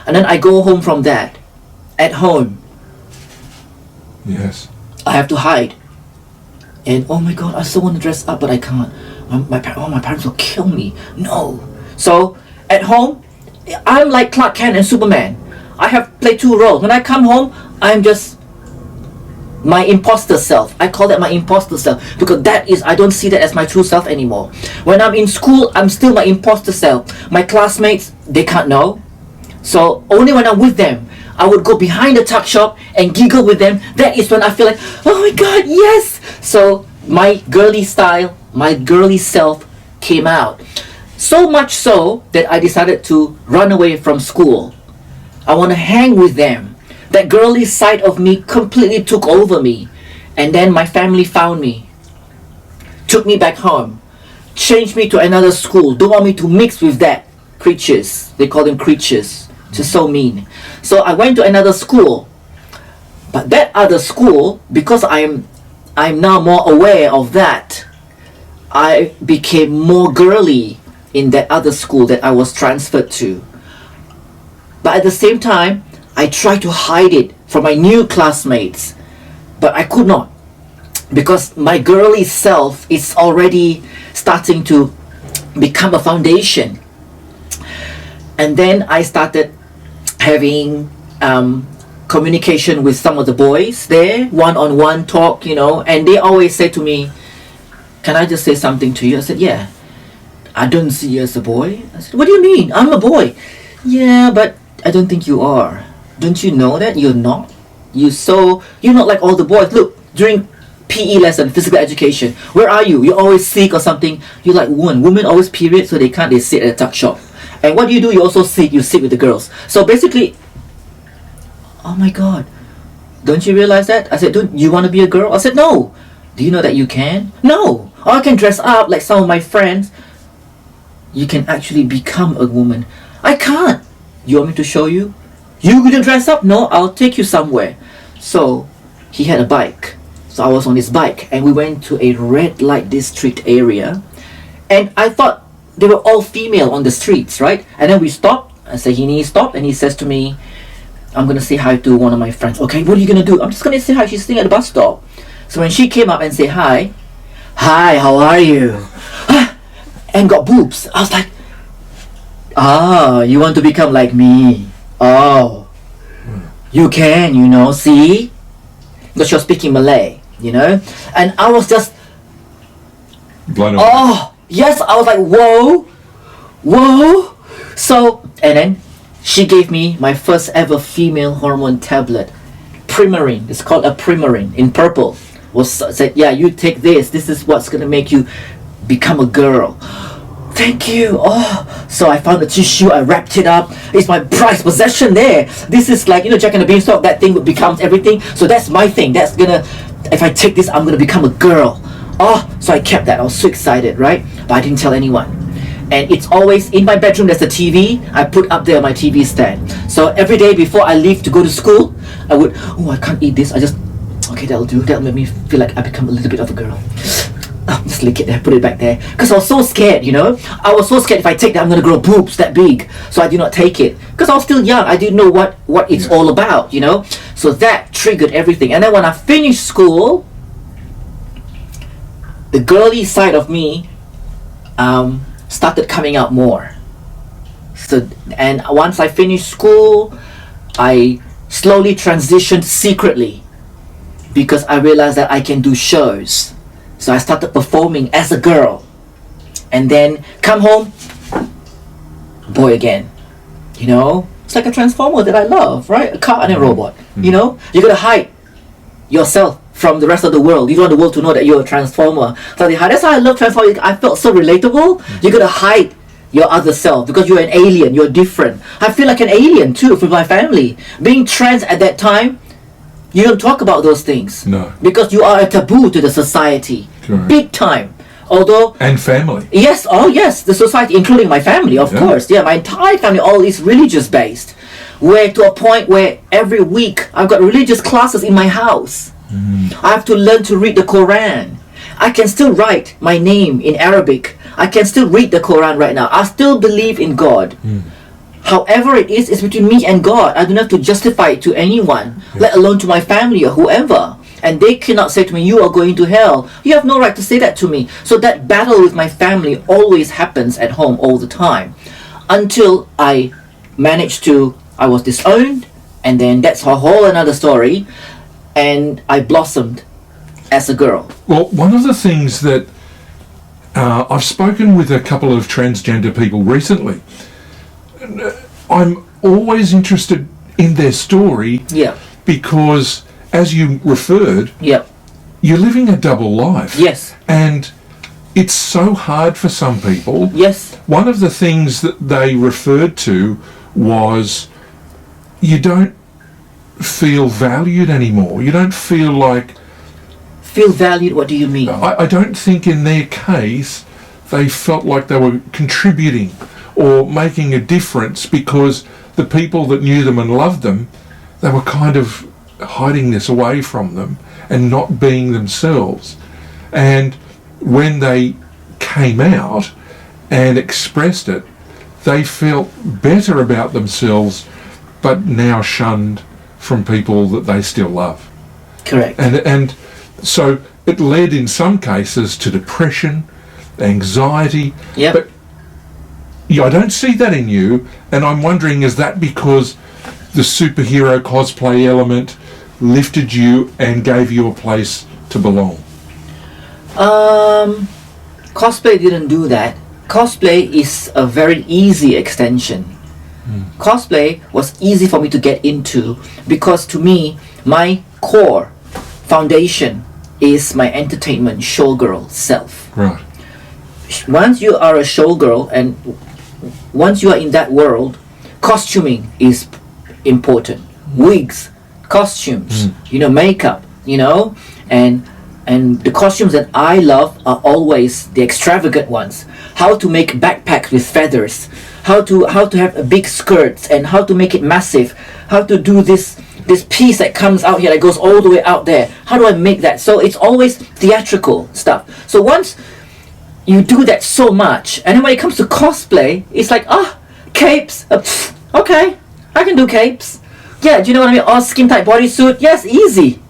S2: And then I go home from that. At home.
S1: Yes.
S2: I have to hide. And oh my God, I still want to dress up, but I can't. My parents will kill me. No. So at home, I'm like Clark Kent and Superman. I have played two roles. When I come home, I'm just my imposter self. I call that my imposter self, because I don't see that as my true self anymore. When I'm in school, I'm still my imposter self. My classmates, they can't know. So only when I'm with them, I would go behind the tuck shop and giggle with them. That is when I feel like, oh my God, yes! So my girly style, my girly self came out. So much so that I decided to run away from school. I want to hang with them. That girly side of me completely took over me. And then my family found me, took me back home, changed me to another school, don't want me to mix with that creatures. They call them creatures. Just so mean. So I went to another school. But that other school, because I'm now more aware of that, I became more girly in that other school that I was transferred to. But at the same time, I tried to hide it from my new classmates, but I could not, because my girly self is already starting to become a foundation. And then I started having communication with some of the boys there, one-on-one talk, and they always say to me, can I just say something to you? I said, yeah. I don't see you as a boy. I said, what do you mean? I'm a boy. Yeah, but I don't think you are. Don't you know that? You're not. You're not like all the boys. Look, during PE lesson, physical education, where are you? You're always sick or something. You're like women. Women always period, so they sit at a tuck shop. And what do? You also sit. You sit with the girls. So basically, oh my God, don't you realize that? I said, don't you want to be a girl? I said, no. Do you know that you can? No. Or I can dress up like some of my friends. You can actually become a woman. I can't. You want me to show you? You gonna dress up? No, I'll take you somewhere. So he had a bike. So I was on his bike and we went to a red light district area. And I thought they were all female on the streets, right? And then we stopped. I said, he stopped, and he says to me, I'm gonna say hi to one of my friends. Okay, what are you gonna do? I'm just gonna say hi. She's sitting at the bus stop. So when she came up and said hi, how are you? And got boobs. I was like, you want to become like me? Oh, you can, see? Because you're speaking Malay, And I was just,
S1: blown away.
S2: Oh, yes, I was like, whoa. So, and then she gave me my first ever female hormone tablet. Primarine. It's called a Primarine in purple. Said, yeah, you take this. This is what's going to make you become a girl. Thank you. Oh, so I found the tissue. I wrapped it up. It's my prized possession there. This is like, Jack and the Beanstalk. That thing becomes everything. So that's my thing. That's gonna, if I take this, I'm gonna become a girl. Oh, so I kept that. I was so excited, right? But I didn't tell anyone. And it's always in my bedroom. There's a TV. I put up there on my TV stand. So every day before I leave to go to school, I would, I can't eat this. I just, okay, that'll do. That'll make me feel like I become a little bit of a girl. Just lick it there, put it back there. Because I was so scared, I was so scared if I take that, I'm going to grow boobs that big. So I did not take it. Because I was still young. I didn't know what it's all about, So that triggered everything. And then when I finished school, the girly side of me started coming out more. So, and once I finished school, I slowly transitioned secretly. Because I realized that I can do shows. So I started performing as a girl. And then come home, boy again. It's like a transformer that I love, right? A car and a robot. You gotta hide yourself from the rest of the world. You don't want the world to know that you're a transformer. So that's why I love transforming. I felt so relatable. You gotta hide your other self because you're an alien. You're different. I feel like an alien too for my family. Being trans at that time, you don't talk about those things.
S1: No.
S2: Because you are a taboo to the society.
S1: Correct.
S2: Big time. Although...
S1: And family.
S2: Yes, the society, including my family, of course. Yeah, my entire family, all is religious based. Where to a point where every week I've got religious classes in my house. I have to learn to read the Quran. I can still write my name in Arabic. I can still read the Quran right now. I still believe in God. However it is, it's between me and God. I don't have to justify it to anyone, let alone to my family or whoever. And they cannot say to me, you are going to hell. You have no right to say that to me. So that battle with my family always happens at home all the time. Until I was disowned, and then that's a whole another story. And I blossomed as a girl.
S1: Well, one of the things that I've spoken with a couple of transgender people recently. I'm always interested in their story,
S2: Yeah.
S1: because as you referred,
S2: Yeah.
S1: you're living a double life.
S2: Yes.
S1: And it's so hard for some people.
S2: Yes.
S1: One of the things that they referred to was you don't feel valued anymore. You don't feel like...
S2: Feel valued, what do you mean?
S1: I don't think in their case they felt like they were contributing or making a difference, because the people that knew them and loved them, they were kind of hiding this away from them and not being themselves. And when they came out and expressed it, they felt better about themselves, but now shunned from people that they still love.
S2: Correct.
S1: And so it led in some cases to depression, anxiety.
S2: Yep.
S1: But yeah, I don't see that in you, and I'm wondering, is that because the superhero cosplay element lifted you and gave you a place to belong?
S2: Cosplay didn't do that. Cosplay is a very easy extension. Cosplay was easy for me to get into because, to me, my core foundation is my entertainment showgirl self.
S1: Right.
S2: Once you are a showgirl and once you are in that world, costuming is important. Wigs, costumes, makeup, and the costumes that I love are always the extravagant ones. How to make backpacks with feathers, how to have big skirts, and how to make it massive, how to do this piece that comes out here that goes all the way out there. How do I make that? So it's always theatrical stuff. So once you do that so much, and then when it comes to cosplay, it's like, capes, okay, I can do capes. Yeah, do you know what I mean? Or skin tight bodysuit, yes, easy.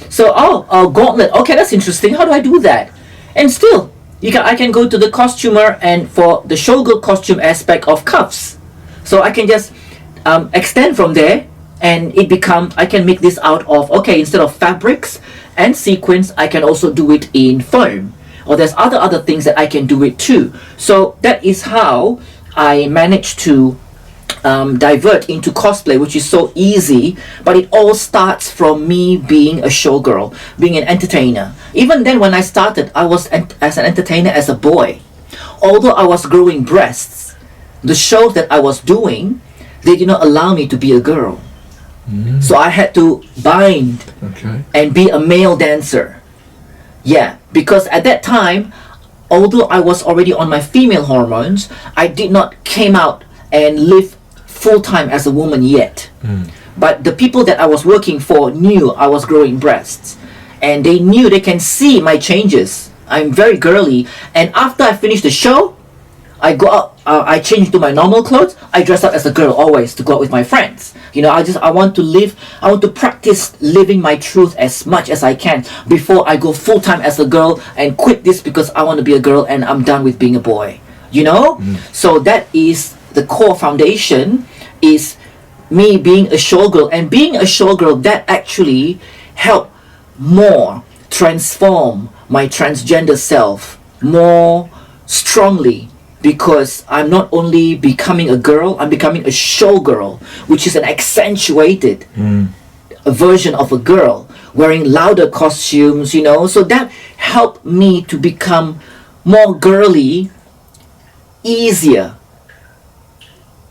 S2: So gauntlet, okay, that's interesting. How do I do that? And still, I can go to the costumer, and for the showgirl costume aspect of cuffs, so I can just extend from there, and I can make this out of, okay, instead of fabrics and sequins, I can also do it in foam, or there's other things that I can do it too. So that is how I managed to divert into cosplay, which is so easy. But it all starts from me being a showgirl, being an entertainer. Even then, when I started, I was as an entertainer as a boy. Although I was growing breasts, the shows that I was doing, they did not allow me to be a girl. So I had to bind and be a male dancer. Yeah, because at that time, although I was already on my female hormones, I did not came out and live full-time as a woman yet. But the people that I was working for knew I was growing breasts, and they knew they can see my changes. I'm very girly, and after I finish the show, I go out, I change into my normal clothes, I dress up as a girl always to go out with my friends. I want to practice living my truth as much as I can before I go full-time as a girl and quit this because I want to be a girl and I'm done with being a boy. So that is the core foundation, is me being a showgirl, and being a showgirl that actually helped more transform my transgender self more strongly, because I'm not only becoming a girl, I'm becoming a showgirl, which is an accentuated version of a girl wearing louder costumes, so that helped me to become more girly, easier.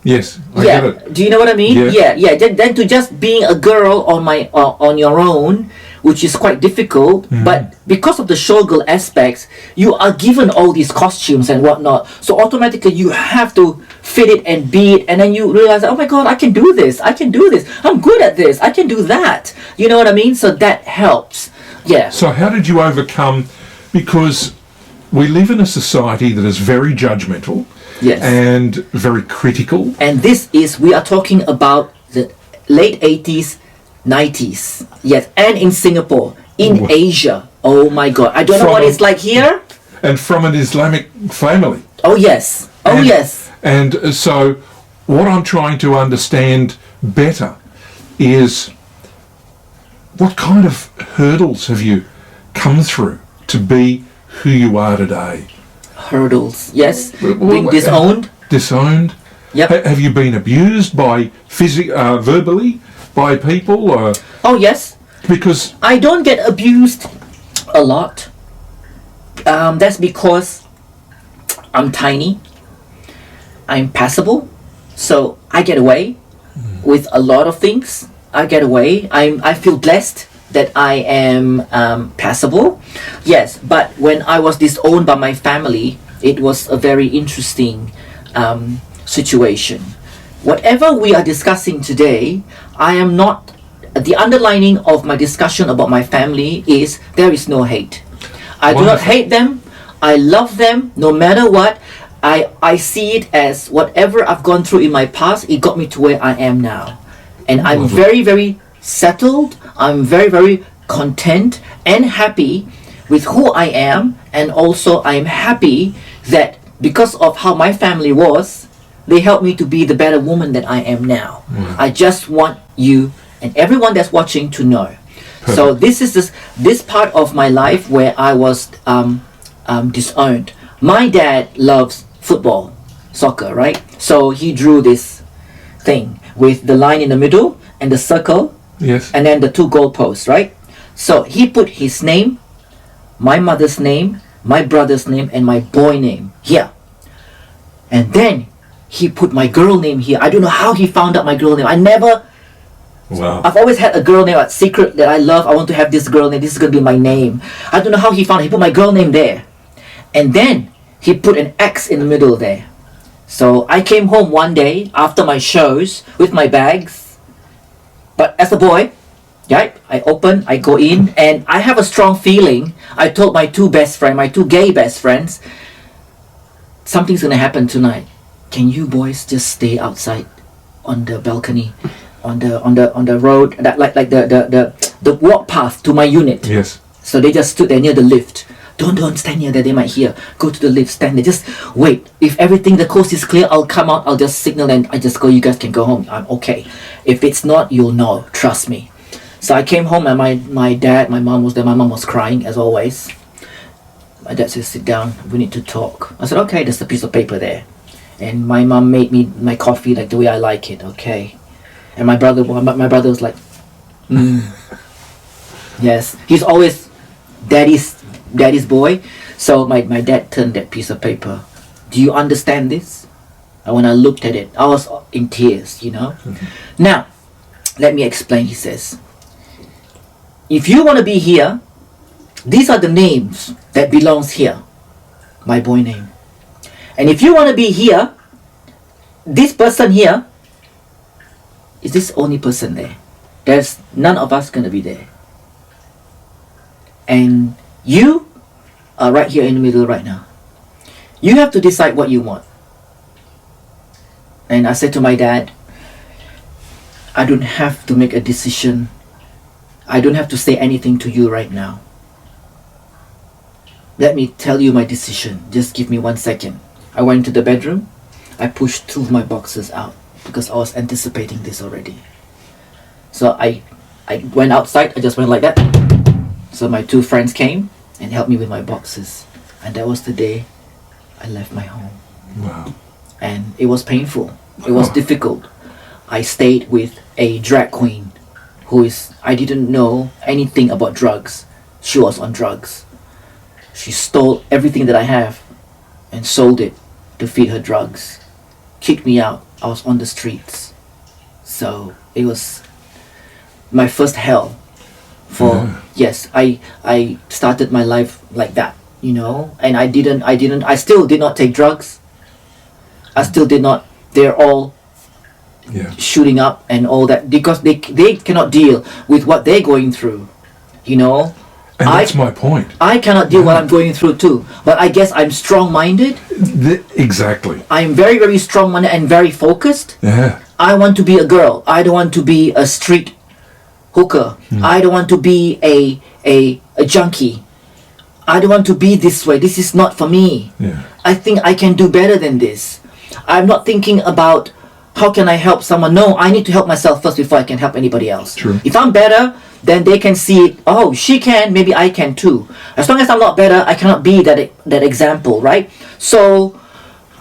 S1: Yes, I get it.
S2: Do you know what I mean?
S1: Yeah.
S2: Then to just being a girl on your own, which is quite difficult. But because of the showgirl aspects, you are given all these costumes and whatnot. So automatically you have to fit it and be it, and then you realize, oh my God, I can do this. I'm good at this. I can do that. You know what I mean? So that helps. Yeah.
S1: So how did you overcome? Because we live in a society that is very judgmental.
S2: Yes.
S1: And very critical.
S2: And we are talking about the late 80s, 90s. Yes, and in Singapore, in Asia. Oh my God. I don't know what it's like here.
S1: And from an Islamic family.
S2: Oh yes. Yes.
S1: And so what I'm trying to understand better is, what kind of hurdles have you come through to be who you are today?
S2: Hurdles, yes. Being disowned.
S1: Disowned.
S2: Yep.
S1: Have you been abused by verbally by people?
S2: Oh yes.
S1: Because
S2: I don't get abused a lot. That's because I'm tiny. I'm passable, so I get away with a lot of things. I get away. I feel blessed that I am passable. Yes, but when I was disowned by my family, it was a very interesting situation. Whatever we are discussing today, I am not. The underlining of my discussion about my family is there is no hate. I do not hate them. I love them no matter what. I see it as whatever I've gone through in my past, it got me to where I am now. And I'm very, very settled. I'm very, very content and happy with who I am. And also I'm happy that because of how my family was, they helped me to be the better woman that I am now. I just want you and everyone that's watching to know. Perfect. So this is this part of my life where I was disowned. My dad loves football, soccer, right? So he drew this thing with the line in the middle and the circle,
S1: yes,
S2: and then the two goalposts, right? So he put his name, my mother's name, my brother's name, and my boy name here. And then he put my girl name here. I don't know how he found out my girl name. I've always had a girl name, a secret that I love. I want to have this girl name. This is going to be my name. I don't know how he found it. He put my girl name there. And then he put an X in the middle there. So I came home one day after my shows with my bags. But as a boy, right, I open, I go in, and I have a strong feeling. I told my two gay best friends, something's going to happen tonight. Can you boys just stay outside on the balcony? On the road, that like the walk path to my unit.
S1: Yes.
S2: So they just stood there near the lift. Don't stand near there, they might hear. Go to the lift, stand there, just wait. If everything, the coast is clear, I'll come out, I'll just signal and I just go, you guys can go home. I'm okay. If it's not, you'll know, trust me. So I came home and my dad, my mom was there. My mom was crying as always. My dad said, sit down, we need to talk. I said, okay, there's a piece of paper there. And my mom made me my coffee like the way I like it, okay. And my brother was like, yes, he's always daddy's boy. So my dad turned that piece of paper. Do you understand this? And when I looked at it, I was in tears, you know. Now, let me explain, he says. If you want to be here, these are the names that belongs here. My boy name. And if you want to be here, this person here is this only person there. There's none of us gonna be there. And you are right here in the middle right now. You have to decide what you want. And I said to my dad, I don't have to make a decision. I don't have to say anything to you right now. Let me tell you my decision. Just give me 1 second. I went to the bedroom. I pushed two of my boxes out because I was anticipating this already. So I went outside. I just went like that. So my two friends came and helped me with my boxes. And that was the day I left my home.
S1: Wow.
S2: And it was painful. It was difficult. I stayed with a drag queen I didn't know anything about drugs. She was on drugs. She stole everything that I have and sold it to feed her drugs. Kicked me out. I was on the streets. So it was my first hell. Yes, I started my life like that, you know, and I still did not take drugs. I still did not. They're all shooting up and all that because they cannot deal with what they're going through, you know.
S1: And that's my point.
S2: I cannot deal what I'm going through too, but I guess I'm strong-minded.
S1: Exactly.
S2: I'm very, very strong-minded and very focused.
S1: Yeah.
S2: I want to be a girl. I don't want to be a street hooker. I don't want to be a junkie. I don't want to be this way. This is not for me.
S1: Yeah.
S2: I think I can do better than this. I'm not thinking about how can I help someone. No, I need to help myself first before I can help anybody else.
S1: True.
S2: If I'm better, then they can see it. Oh, she can, maybe I can too. As long as I'm not better, I cannot be that example, right? So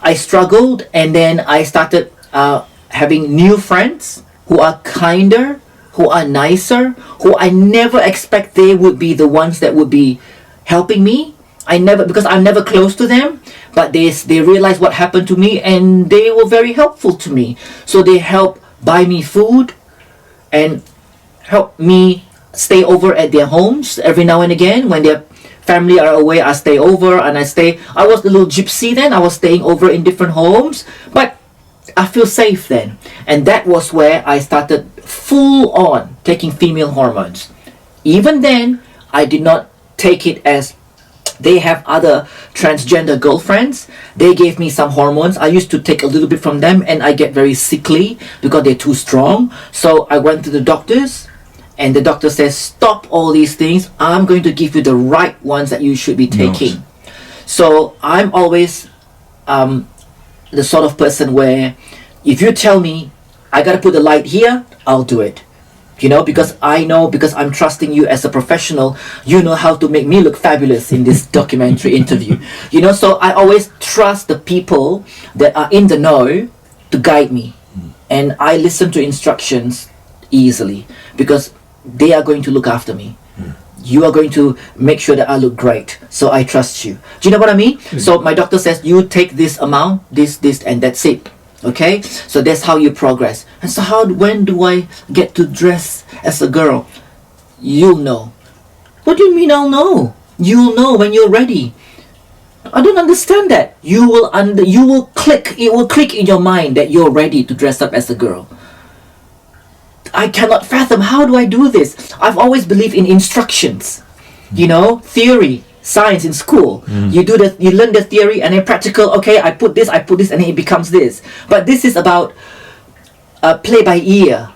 S2: I struggled, and then I started having new friends who are kinder, who are nicer, who I never expect they would be the ones that would be helping me. Because I'm never close to them, but they realized what happened to me, and they were very helpful to me. So they help buy me food and help me stay over at their homes every now and again. When their family are away, I stay over, and I was a little gypsy then. I was staying over in different homes, but I feel safe then. And that was where I started full on taking female hormones. Even then, I did not take it as they have other transgender girlfriends. They gave me some hormones. I used to take a little bit from them, and I get very sickly because they're too strong. So I went to the doctors, and the doctor says, stop all these things. I'm going to give you the right ones that you should be taking. Nice. So I'm always the sort of person where if you tell me I gotta put the light here, I'll do it. Because I'm trusting you as a professional. You know how to make me look fabulous in this documentary interview. So I always trust the people that are in the know to guide me. And I listen to instructions easily because they are going to look after me. You are going to make sure that I look great. So I trust you. Do you know what I mean? So my doctor says, you take this amount, this, and that's it. Okay, so that's how you progress. And so when do I get to dress as a girl? You'll know. What do you mean I'll know? You'll know when you're ready. I don't understand that. You will click. It will click in your mind that you're ready to dress up as a girl. I cannot fathom. How do I do this? I've always believed in instructions. Theory. Science in school. You learn the theory and then practical. Okay, I put this, and then it becomes this. But this is about play by ear.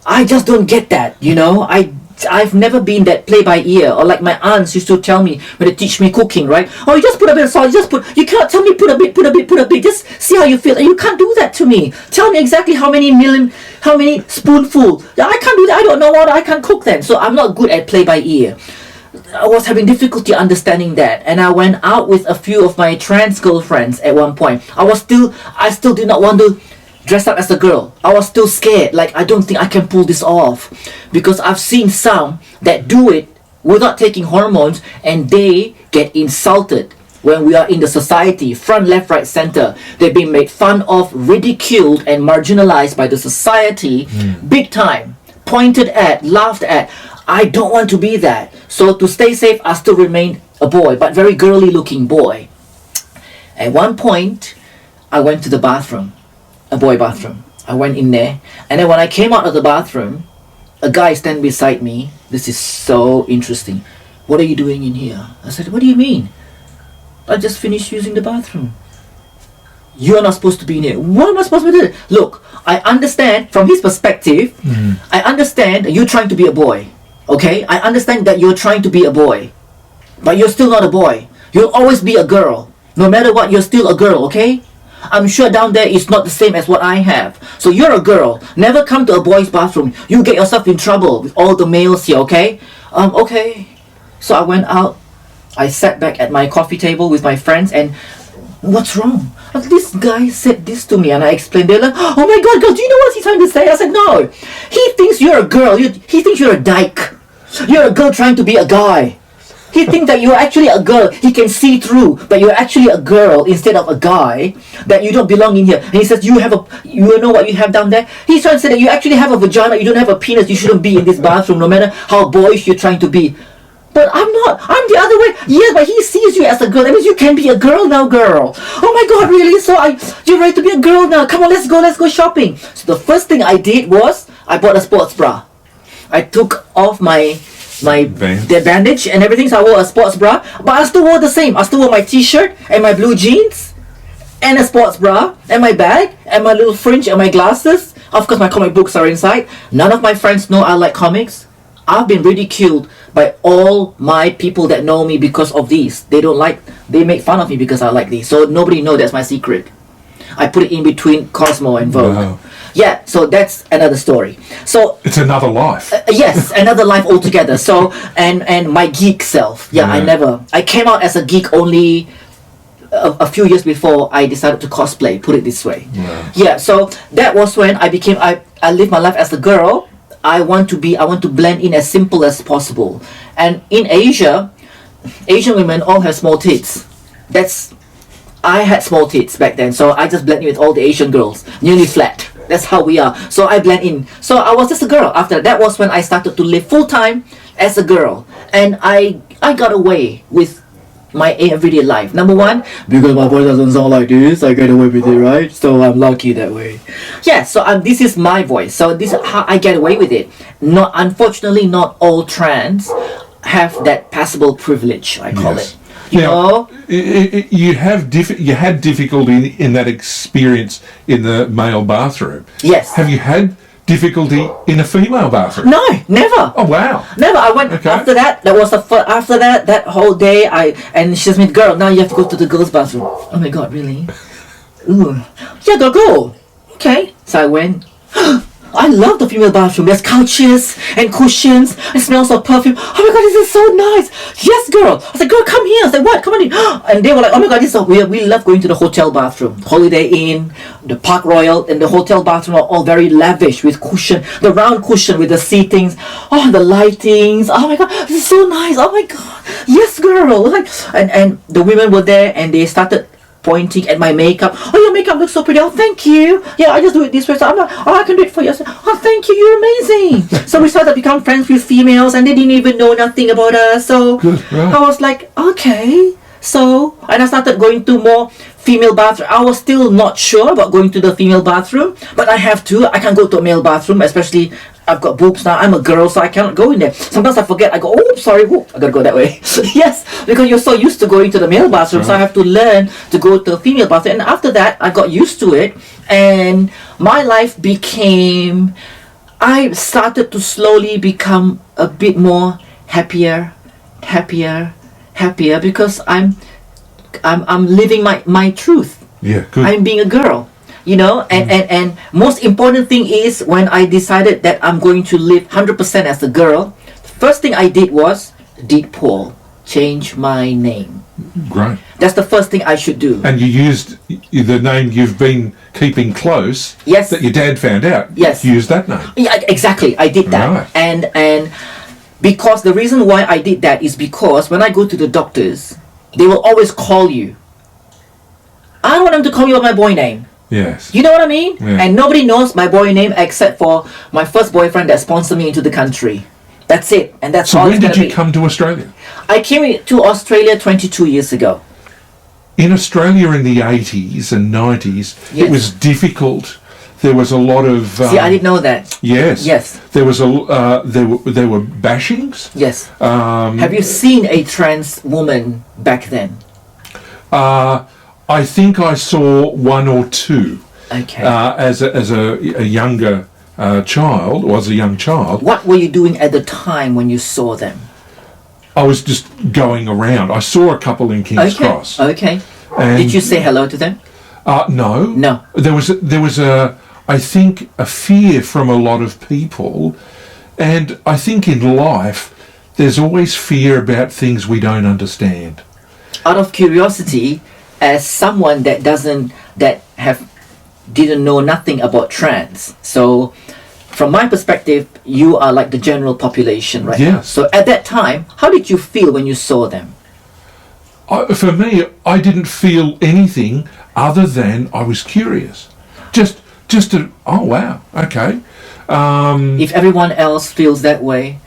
S2: I just don't get that. I've never been that play by ear. Or like my aunts used to tell me when they teach me cooking, right? Oh, you just put a bit of salt. You cannot tell me put a bit. Just see how you feel. And you can't do that to me. Tell me exactly how many spoonful. I can't do that. I don't know what I can't cook then. So I'm not good at play by ear. I was having difficulty understanding that, and I went out with a few of my trans girlfriends at one point. I still did not want to dress up as a girl. I was still scared, like I don't think I can pull this off, because I've seen some that do it without taking hormones, and they get insulted when we are in the society, front, left, right, center. They're being made fun of, ridiculed, and marginalized by the society, big time, pointed at, laughed at. I don't want to be that. So to stay safe, I still remain a boy, but very girly looking boy. At one point, I went to the bathroom, a boy bathroom. I went in there, and then when I came out of the bathroom, a guy stand beside me. This is so interesting. What are you doing in here? I said, what do you mean? I just finished using the bathroom. You're not supposed to be in here. What am I supposed to do? Look, I understand from his perspective. I understand that you're trying to be a boy. Okay, I understand that you're trying to be a boy, but you're still not a boy. You'll always be a girl. No matter what, you're still a girl, okay? I'm sure down there it's not the same as what I have. So you're a girl. Never come to a boy's bathroom. You get yourself in trouble with all the males here, okay? Okay. So I went out. I sat back at my coffee table with my friends, and what's wrong? This guy said this to me, and I explained. They're like, oh my God, girl, do you know what he's trying to say? I said, no. He thinks you're a girl. He thinks you're a dyke. You're a girl trying to be a guy. He thinks that you're actually a girl. He can see through, but you're actually a girl instead of a guy. That you don't belong in here. And he says, you know what you have down there? He's trying to say that you actually have a vagina. You don't have a penis. You shouldn't be in this bathroom, no matter how boyish you're trying to be. But I'm not. I'm the other way. Yeah, but he sees you as a girl. That means you can be a girl now, girl. Oh my God, really? So you're ready to be a girl now? Come on, let's go shopping. So the first thing I did was I bought a sports bra. I took off the bandage and everything, so I wore a sports bra, but I still wore the same. I still wore my t-shirt and my blue jeans and a sports bra and my bag and my little fringe and my glasses. Of course, my comic books are inside. None of my friends know I like comics. I've been ridiculed by all my people that know me because of these. They make fun of me because I like these. So nobody knows that's my secret. I put it in between Cosmo and Vogue. Wow. Yeah, so that's another story. So
S1: it's another life.
S2: Yes, another life altogether. So and my geek self. Yeah, I came out as a geek only a few years before I decided to cosplay, put it this way.
S1: Wow.
S2: Yeah, so that was when I lived my life as a girl. I want to blend in as simple as possible. And in Asia, Asian women all have small tits. I had small tits back then, so I just blend in with all the Asian girls, nearly flat. That's how we are. So I blend in. So I was just a girl. After that was when I started to live full time as a girl, and I got away with my everyday life. Number one, because my voice doesn't sound like this, I get away with it, right? So I'm lucky that way. Yeah, so this is my voice. So this is how I get away with it. Unfortunately, not all trans have that passable privilege, I call it. You know?
S1: You had difficulty in that experience in the male bathroom.
S2: Yes.
S1: Have you had difficulty in a female bathroom?
S2: No, never.
S1: Oh wow.
S2: Never. I went after that. That was after that whole day. And she said, "Girl, now you have to go to the girls' bathroom." Oh my God, really? Ooh. Yeah, go. Okay. So I went. I love the female bathroom. There's couches and cushions. It smells of perfume. Oh my God, this is so nice. Yes, girl. I said, girl, come here. I said, what? Come on in. And they were like, oh my God, this is so weird. We love going to the hotel bathroom. Holiday Inn, the Park Royal, and the hotel bathroom are all very lavish with cushion. The round cushion with the seatings. Oh, the lightings. Oh my God, this is so nice. Oh my God. Yes, girl. And the women were there and they started pointing at my makeup. Oh, your makeup looks so pretty. Oh, thank you. Yeah, I just do it this way. So I'm like, oh, I can do it for you. I said, oh, thank you. You're amazing. So we started to become friends with females and they didn't even know nothing about us. So I was like, okay. So, and I started going to more female bathroom. I was still not sure about going to the female bathroom, but I have to. I can't go to a male bathroom, especially I've got boobs now. I'm a girl, so I cannot go in there. Sometimes I forget. I go, oh, sorry, whoop. I gotta go that way. Yes, because you're so used to going to the male bathroom, so I have to learn to go to the female bathroom. And after that, I got used to it, and my life became. I started to slowly become a bit more happier, because I'm living my truth.
S1: Yeah, good.
S2: I'm being a girl. You know, and most important thing is when I decided that I'm going to live 100% as a girl, the first thing I did was, Paul change my name.
S1: Great.
S2: That's the first thing I should do.
S1: And you used the name you've been keeping close.
S2: Yes.
S1: That your dad found out.
S2: Yes.
S1: You used that name.
S2: Yeah, exactly. I did that.
S1: Right.
S2: And because the reason why I did that is because when I go to the doctors, they will always call you. I don't want them to call me by my boy name.
S1: Yes.
S2: You know what I mean?
S1: Yeah.
S2: And nobody knows my boy name except for my first boyfriend that sponsored me into the country. That's it. And that's
S1: So
S2: all
S1: when
S2: it's
S1: did
S2: gonna
S1: you
S2: be.
S1: come to Australia?
S2: I came to Australia 22 years ago.
S1: In Australia in the 80s and 90s,
S2: Yes.
S1: it was difficult. There was a lot of...
S2: See, I didn't know that.
S1: Yes.
S2: Yes.
S1: There was there were bashings.
S2: Yes. Have you seen a trans woman back then?
S1: I think I saw one or two
S2: Okay.
S1: as a younger child, or as a young child.
S2: What were you doing at the time when you saw them?
S1: I was just going around. I saw a couple in King's Cross.
S2: Okay.
S1: And,
S2: Did you say hello to them?
S1: No.
S2: No.
S1: There was I think a fear from a lot of people, and I think in life there's always fear about things we don't understand.
S2: Out of curiosity, as someone that didn't know nothing about trans, so from my perspective, you are like the general population right now.
S1: Yes.
S2: So at that time, how did you feel when you saw them?
S1: For me, I didn't feel anything other than I was curious. Oh wow, okay.
S2: If everyone else feels that way,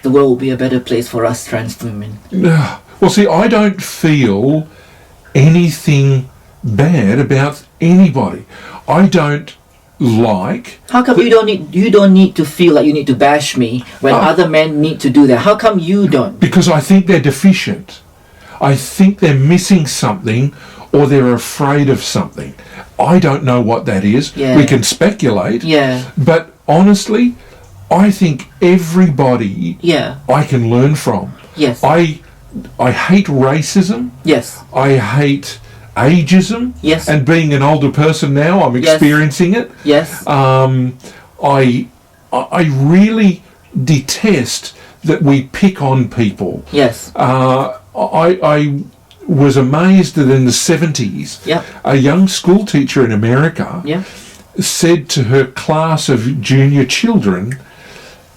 S2: the world will be a better place for us trans women.
S1: Well, see, I don't feel anything bad about anybody. I don't like.
S2: How come you don't need to feel like you need to bash me when other men need to do that? How come you don't?
S1: Because I think they're deficient. I think they're missing something, or they're afraid of something. I don't know what that is.
S2: Yeah.
S1: We can speculate.
S2: Yeah.
S1: But honestly, I think everybody
S2: Yeah.
S1: I can learn from.
S2: Yes.
S1: I hate racism.
S2: Yes.
S1: I hate ageism.
S2: Yes.
S1: And being an older person now, I'm
S2: Yes.
S1: experiencing it.
S2: Yes.
S1: I really detest that we pick on people.
S2: Yes.
S1: was amazed that in the 70s,
S2: Yep.
S1: a young school teacher in America
S2: Yeah.
S1: said to her class of junior children,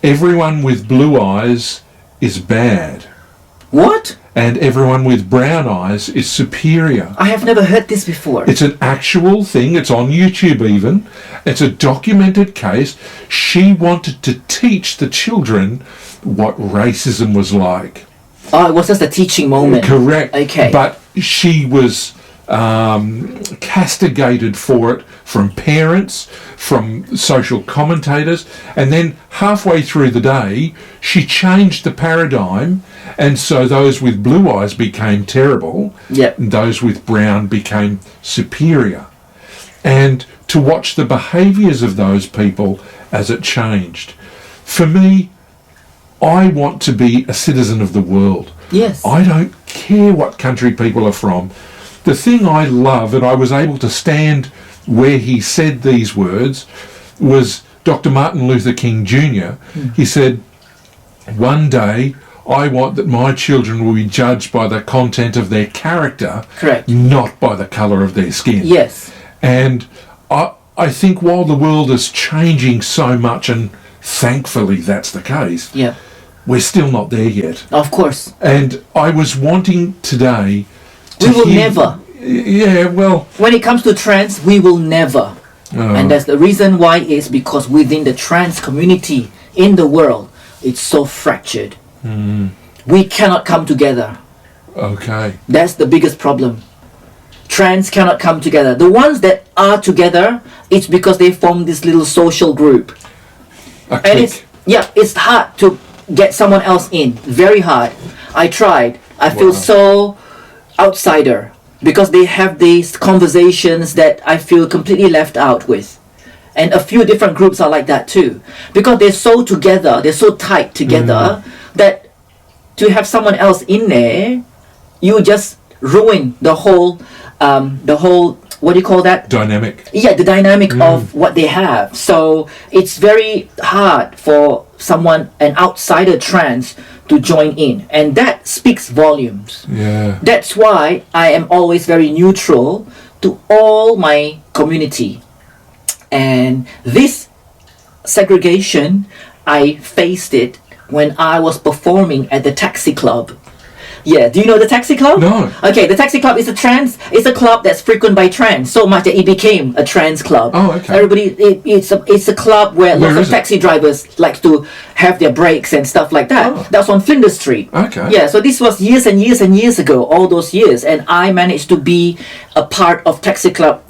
S1: everyone with blue eyes is bad,
S2: What?
S1: and everyone with brown eyes is superior.
S2: I have never heard this before.
S1: It's an actual thing. It's on YouTube even. It's a documented case. She wanted to teach the children what racism was like.
S2: Oh, it was just a teaching moment.
S1: Correct.
S2: Okay.
S1: But she was castigated for it from parents, from social commentators, and then halfway through the day, she changed the paradigm, and so those with blue eyes became terrible,
S2: Yep.
S1: and those with brown became superior. And to watch the behaviours of those people as it changed. For me, I want to be a citizen of the world.
S2: Yes.
S1: I don't care what country people are from. The thing I love, and I was able to stand where he said these words, was Dr. Martin Luther King Jr. He said, one day I want that my children will be judged by the content of their character,
S2: Correct.
S1: not by the colour of their skin.
S2: Yes.
S1: And I think while the world is changing so much, and thankfully that's the case,
S2: Yeah.
S1: we're still not there yet.
S2: Of course.
S1: And I was wanting today to
S2: We will
S1: hear-
S2: never.
S1: Yeah, well,
S2: When it comes to trans, we will never.
S1: Oh.
S2: And that's the reason why is because within the trans community in the world, it's so fractured. We cannot come together.
S1: okay.
S2: That's the biggest problem. Trans cannot come together. The ones that are together, it's because they form this little social group.
S1: A
S2: And it's,
S1: click.
S2: yeah, it's hard to get someone else in. Very hard. I tried. I feel
S1: Wow.
S2: so outsider because they have these conversations that I feel completely left out with. And a few different groups are like that too. Because they're so together, they're so tight together that to have someone else in there, you just ruin the whole, what do you call that?
S1: Dynamic.
S2: Yeah, the dynamic of what they have. So it's very hard for someone, an outsider trans, to join in. And that speaks volumes.
S1: Yeah.
S2: That's why I am always very neutral to all my community. And this segregation, I faced it when I was performing at the Taxi Club. Yeah, do you know the Taxi Club?
S1: No.
S2: Okay, the Taxi Club is it's a club that's frequented by trans, so much that it became a trans club.
S1: Oh, okay.
S2: Everybody, it's a club where
S1: Where
S2: lots
S1: is
S2: of
S1: it?
S2: taxi drivers like to have their breaks and stuff like that.
S1: Oh.
S2: That's on Flinders Street.
S1: Okay.
S2: Yeah, so this was years and years and years ago, all those years, and I managed to be a part of Taxi Club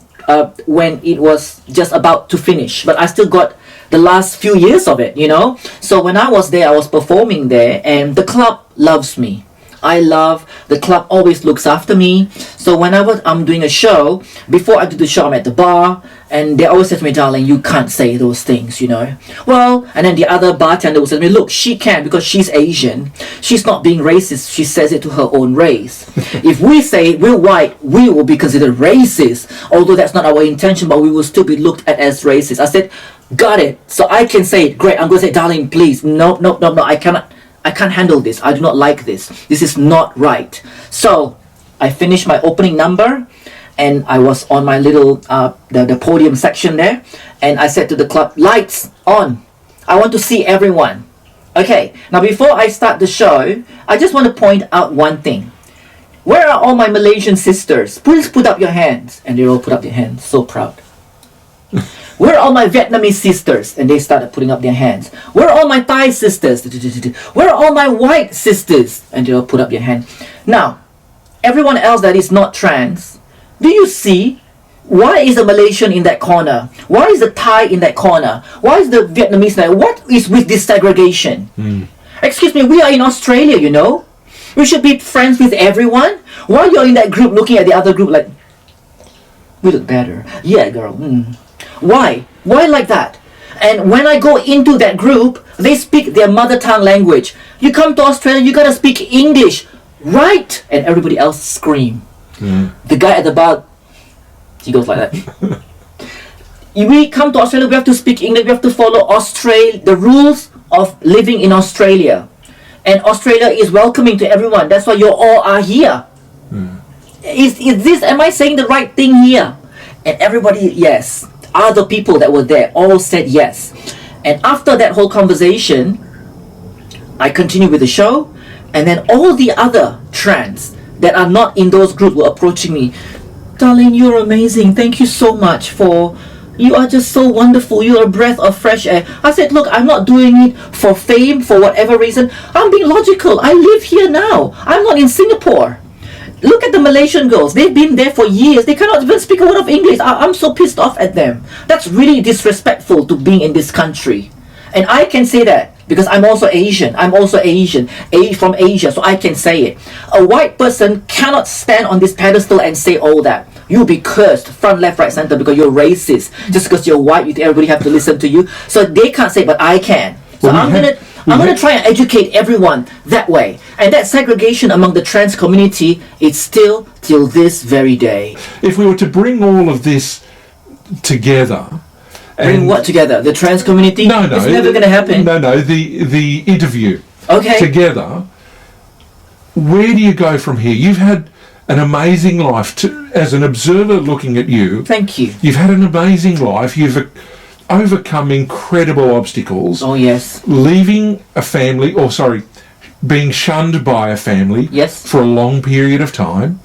S2: when it was just about to finish, but I still got the last few years of it, you know. So when I was there, I was performing there, and the club loves me. I love the club, always looks after me. So whenever I'm doing a show, before I do the show, I'm at the bar, and they always say to me, "Darling, you can't say those things, you know." Well, and then the other bartender will say to me, "Look, she can because she's Asian. She's not being racist. She says it to her own race. If we say we're white, we will be considered racist. Although that's not our intention, but we will still be looked at as racist." I said, "Got it. So I can say it. Great. I'm going to say, darling, please. No. I cannot. I can't handle this. I do not like this. This is not right." So I finished my opening number, and I was on my little the podium section there, and I said to the club, "Lights on. I want to see everyone." Okay. Now before I start the show, I just want to point out one thing. Where are all my Malaysian sisters? Please put up your hands. And they all put up their hands. So proud. Where are all my Vietnamese sisters? And they started putting up their hands. Where are all my Thai sisters? Where are all my white sisters? And they all put up their hand. Now, everyone else that is not trans, do you see? Why is the Malaysian in that corner? Why is the Thai in that corner? Why is the Vietnamese there? What is with this segregation? Excuse me, we are in Australia, you know. We should be friends with everyone. Why you're in that group looking at the other group like, we look better. Yeah, girl. Why? Why like that? And when I go into that group, they speak their mother tongue language. You come to Australia, you gotta speak English, right? And everybody else scream. The guy at the bar, he goes like that. We come to Australia, we have to speak English, we have to follow the rules of living in Australia. And Australia is welcoming to everyone. That's why you all are here. is this, am I saying the right thing here? And everybody, yes. Other people that were there all said yes. And after that whole conversation, I continued with the show, and then all the other trans that are not in those groups were approaching me. Darlene, you're amazing. Thank you so much for... You are just so wonderful. You're a breath of fresh air. I said, look, I'm not doing it for fame, for whatever reason. I'm being logical. I live here now. I'm not in Singapore. Look at the Malaysian girls. They've been there for years. They cannot even speak a word of English. I'm so pissed off at them. That's really disrespectful to being in this country. And I can say that because I'm also Asian. I'm also Asian, from Asia, so I can say it. A white person cannot stand on this pedestal and say all that. You'll be cursed front, left, right, center because you're racist. Just because you're white, you think everybody have to listen to you. So they can't say, but I can. So I'm gonna try and educate everyone that way. And that segregation among the trans community, it's still till this very day.
S1: If we were to bring all of this together...
S2: Bring what together? The trans community?
S1: No.
S2: It's never going to happen.
S1: No. The interview.
S2: Okay.
S1: Together. Where do you go from here? You've had an amazing life. As an observer looking at you.
S2: Thank you.
S1: You've had an amazing life. You've overcome incredible obstacles.
S2: Oh, yes.
S1: Leaving a family, being shunned by a family.
S2: Yes.
S1: For a long period of time.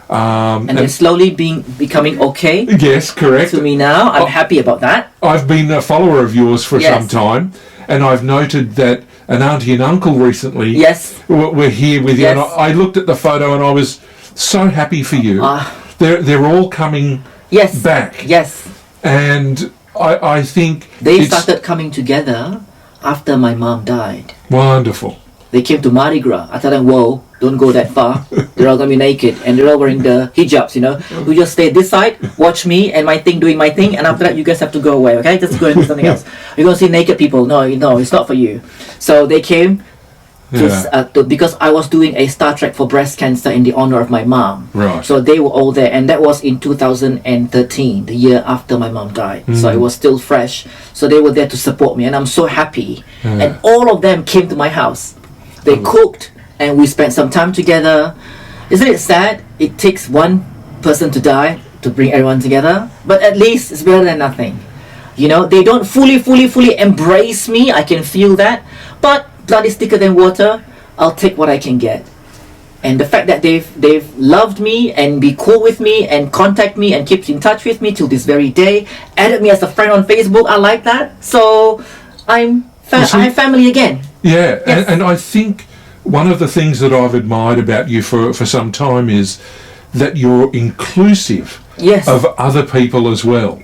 S2: And then slowly becoming okay.
S1: Yes, correct.
S2: To me now, I'm happy about that.
S1: I've been a follower of yours for some time, and I've noted that an auntie and uncle recently were here with you. And I looked at the photo and I was so happy for you. They're all coming back.
S2: Yes.
S1: And I think
S2: they started coming together after my mom died.
S1: Wonderful.
S2: They came to Mardi Gras. I told them, whoa, don't go that far. They're all going to be naked. And they're all wearing the hijabs, you know. We just stay this side, watch me and my thing, doing my thing. And after that, you guys have to go away, okay? Just go and do something else. You're going to see naked people. No, it's not for you. So they came because I was doing a Star Trek for breast cancer in the honor of my mom.
S1: Right.
S2: So they were all there. And that was in 2013, the year after my mom died. So it was still fresh. So they were there to support me. And I'm so happy. And all of them came to my house. They cooked and we spent some time together. Isn't it sad? It takes one person to die to bring everyone together. But at least it's better than nothing. You know, they don't fully embrace me. I can feel that. But blood is thicker than water. I'll take what I can get. And the fact that they've loved me and be cool with me and contact me and keep in touch with me till this very day. Added me as a friend on Facebook. I like that. So I'm family again.
S1: Yeah, yes. and I think one of the things that I've admired about you for some time is that you're inclusive of other people as well,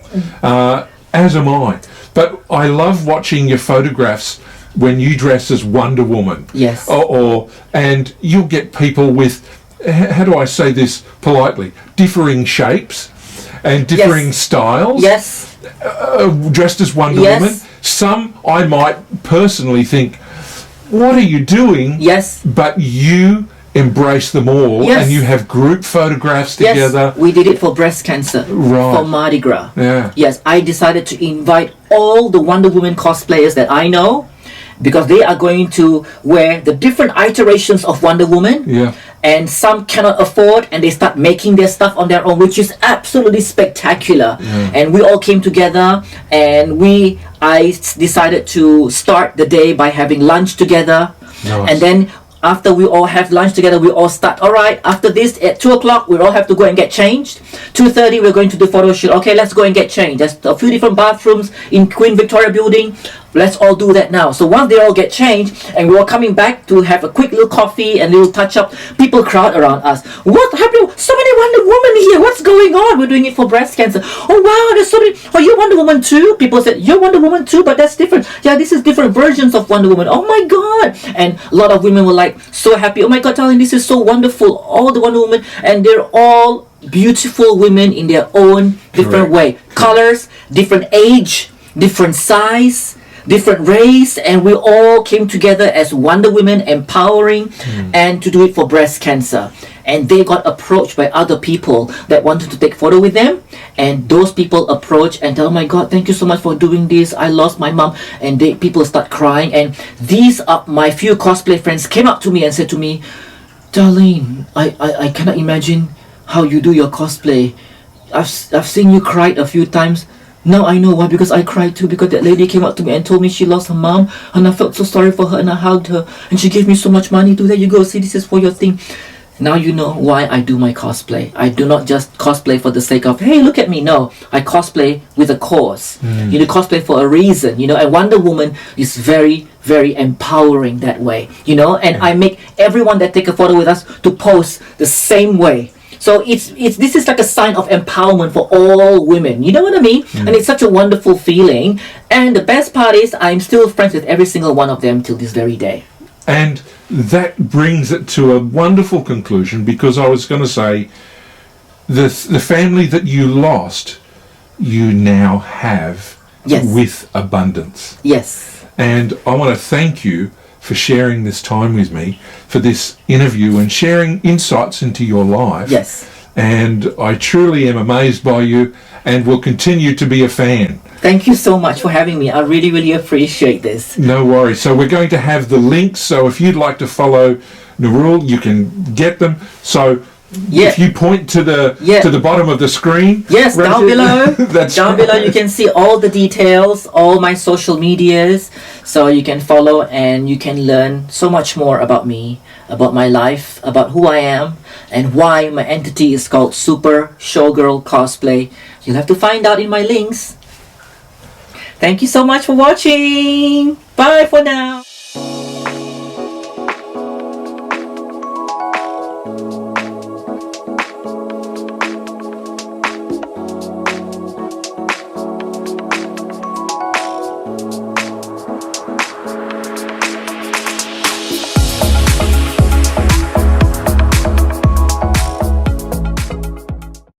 S1: as am I. But I love watching your photographs when you dress as Wonder Woman.
S2: Yes.
S1: And you'll get people with, how do I say this politely, differing shapes and differing styles.
S2: Yes.
S1: Dressed as Wonder Woman. Some I might personally think, what are you doing?
S2: Yes.
S1: But you embrace them all and you have group photographs together.
S2: Yes, we did it for breast cancer.
S1: Right.
S2: For Mardi Gras.
S1: Yeah.
S2: Yes, I decided to invite all the Wonder Woman cosplayers that I know because they are going to wear the different iterations of Wonder Woman.
S1: Yeah.
S2: And some cannot afford and they start making their stuff on their own, which is absolutely spectacular. Yeah. And we all came together and I decided to start the day by having lunch together.
S1: Nice.
S2: And then after we all have lunch together, we all start, all right, after this at 2 o'clock, we all have to go and get changed. 2:30, we're going to do photo shoot. Okay, let's go and get changed. There's a few different bathrooms in Queen Victoria building. Let's all do that now. So once they all get changed and we're all coming back to have a quick little coffee and little touch up, people crowd around us. What happened? So many Wonder Woman here. What's going on? We're doing it for breast cancer. Oh wow, there's so many. Oh, you're Wonder Woman too? People said, you're Wonder Woman too, but that's different. Yeah, this is different versions of Wonder Woman. Oh my God. And a lot of women were like so happy. Oh my God, darling, this is so wonderful. All the Wonder Woman, and they're all beautiful women in their own different way. Colors, different age, different size, different race, and we all came together as Wonder Women, empowering and to do it for breast cancer. And they got approached by other people that wanted to take photo with them, and those people approached and tell, oh my God, thank you so much for doing this. I lost my mom. And people start crying, and these are my few cosplay friends came up to me and said to me, Darlene, I cannot imagine how you do your cosplay. I've seen you cried a few times. Now I know why, because I cried too, because that lady came up to me and told me she lost her mom, and I felt so sorry for her, and I hugged her, and she gave me so much money to, there you go, see, this is for your thing. Now you know why I do my cosplay. I do not just cosplay for the sake of, hey, look at me. No, I cosplay with a cause. You know, cosplay for a reason, you know, and Wonder Woman is very, very empowering that way, you know, and I make everyone that take a photo with us to pose the same way. So this is like a sign of empowerment for all women. You know what I mean? And it's such a wonderful feeling. And the best part is I'm still friends with every single one of them till this very day.
S1: And that brings it to a wonderful conclusion, because I was going to say the family that you lost, you now have with abundance.
S2: Yes.
S1: And I want to thank you for sharing this time with me, for this interview and sharing insights into your life.
S2: Yes.
S1: And I truly am amazed by you and will continue to be a fan.
S2: Thank you so much for having me. I really, really appreciate this.
S1: No worries. So we're going to have the links. So if you'd like to follow Nurul, you can get them. So if you point to the bottom of the screen.
S2: Yes,
S1: right
S2: down below.
S1: That's
S2: down below you can see all the details, all my social medias. So you can follow and you can learn so much more about me, about my life, about who I am, and why my entity is called Super Showgirl Cosplay. You'll have to find out in my links. Thank you so much for watching. Bye for now.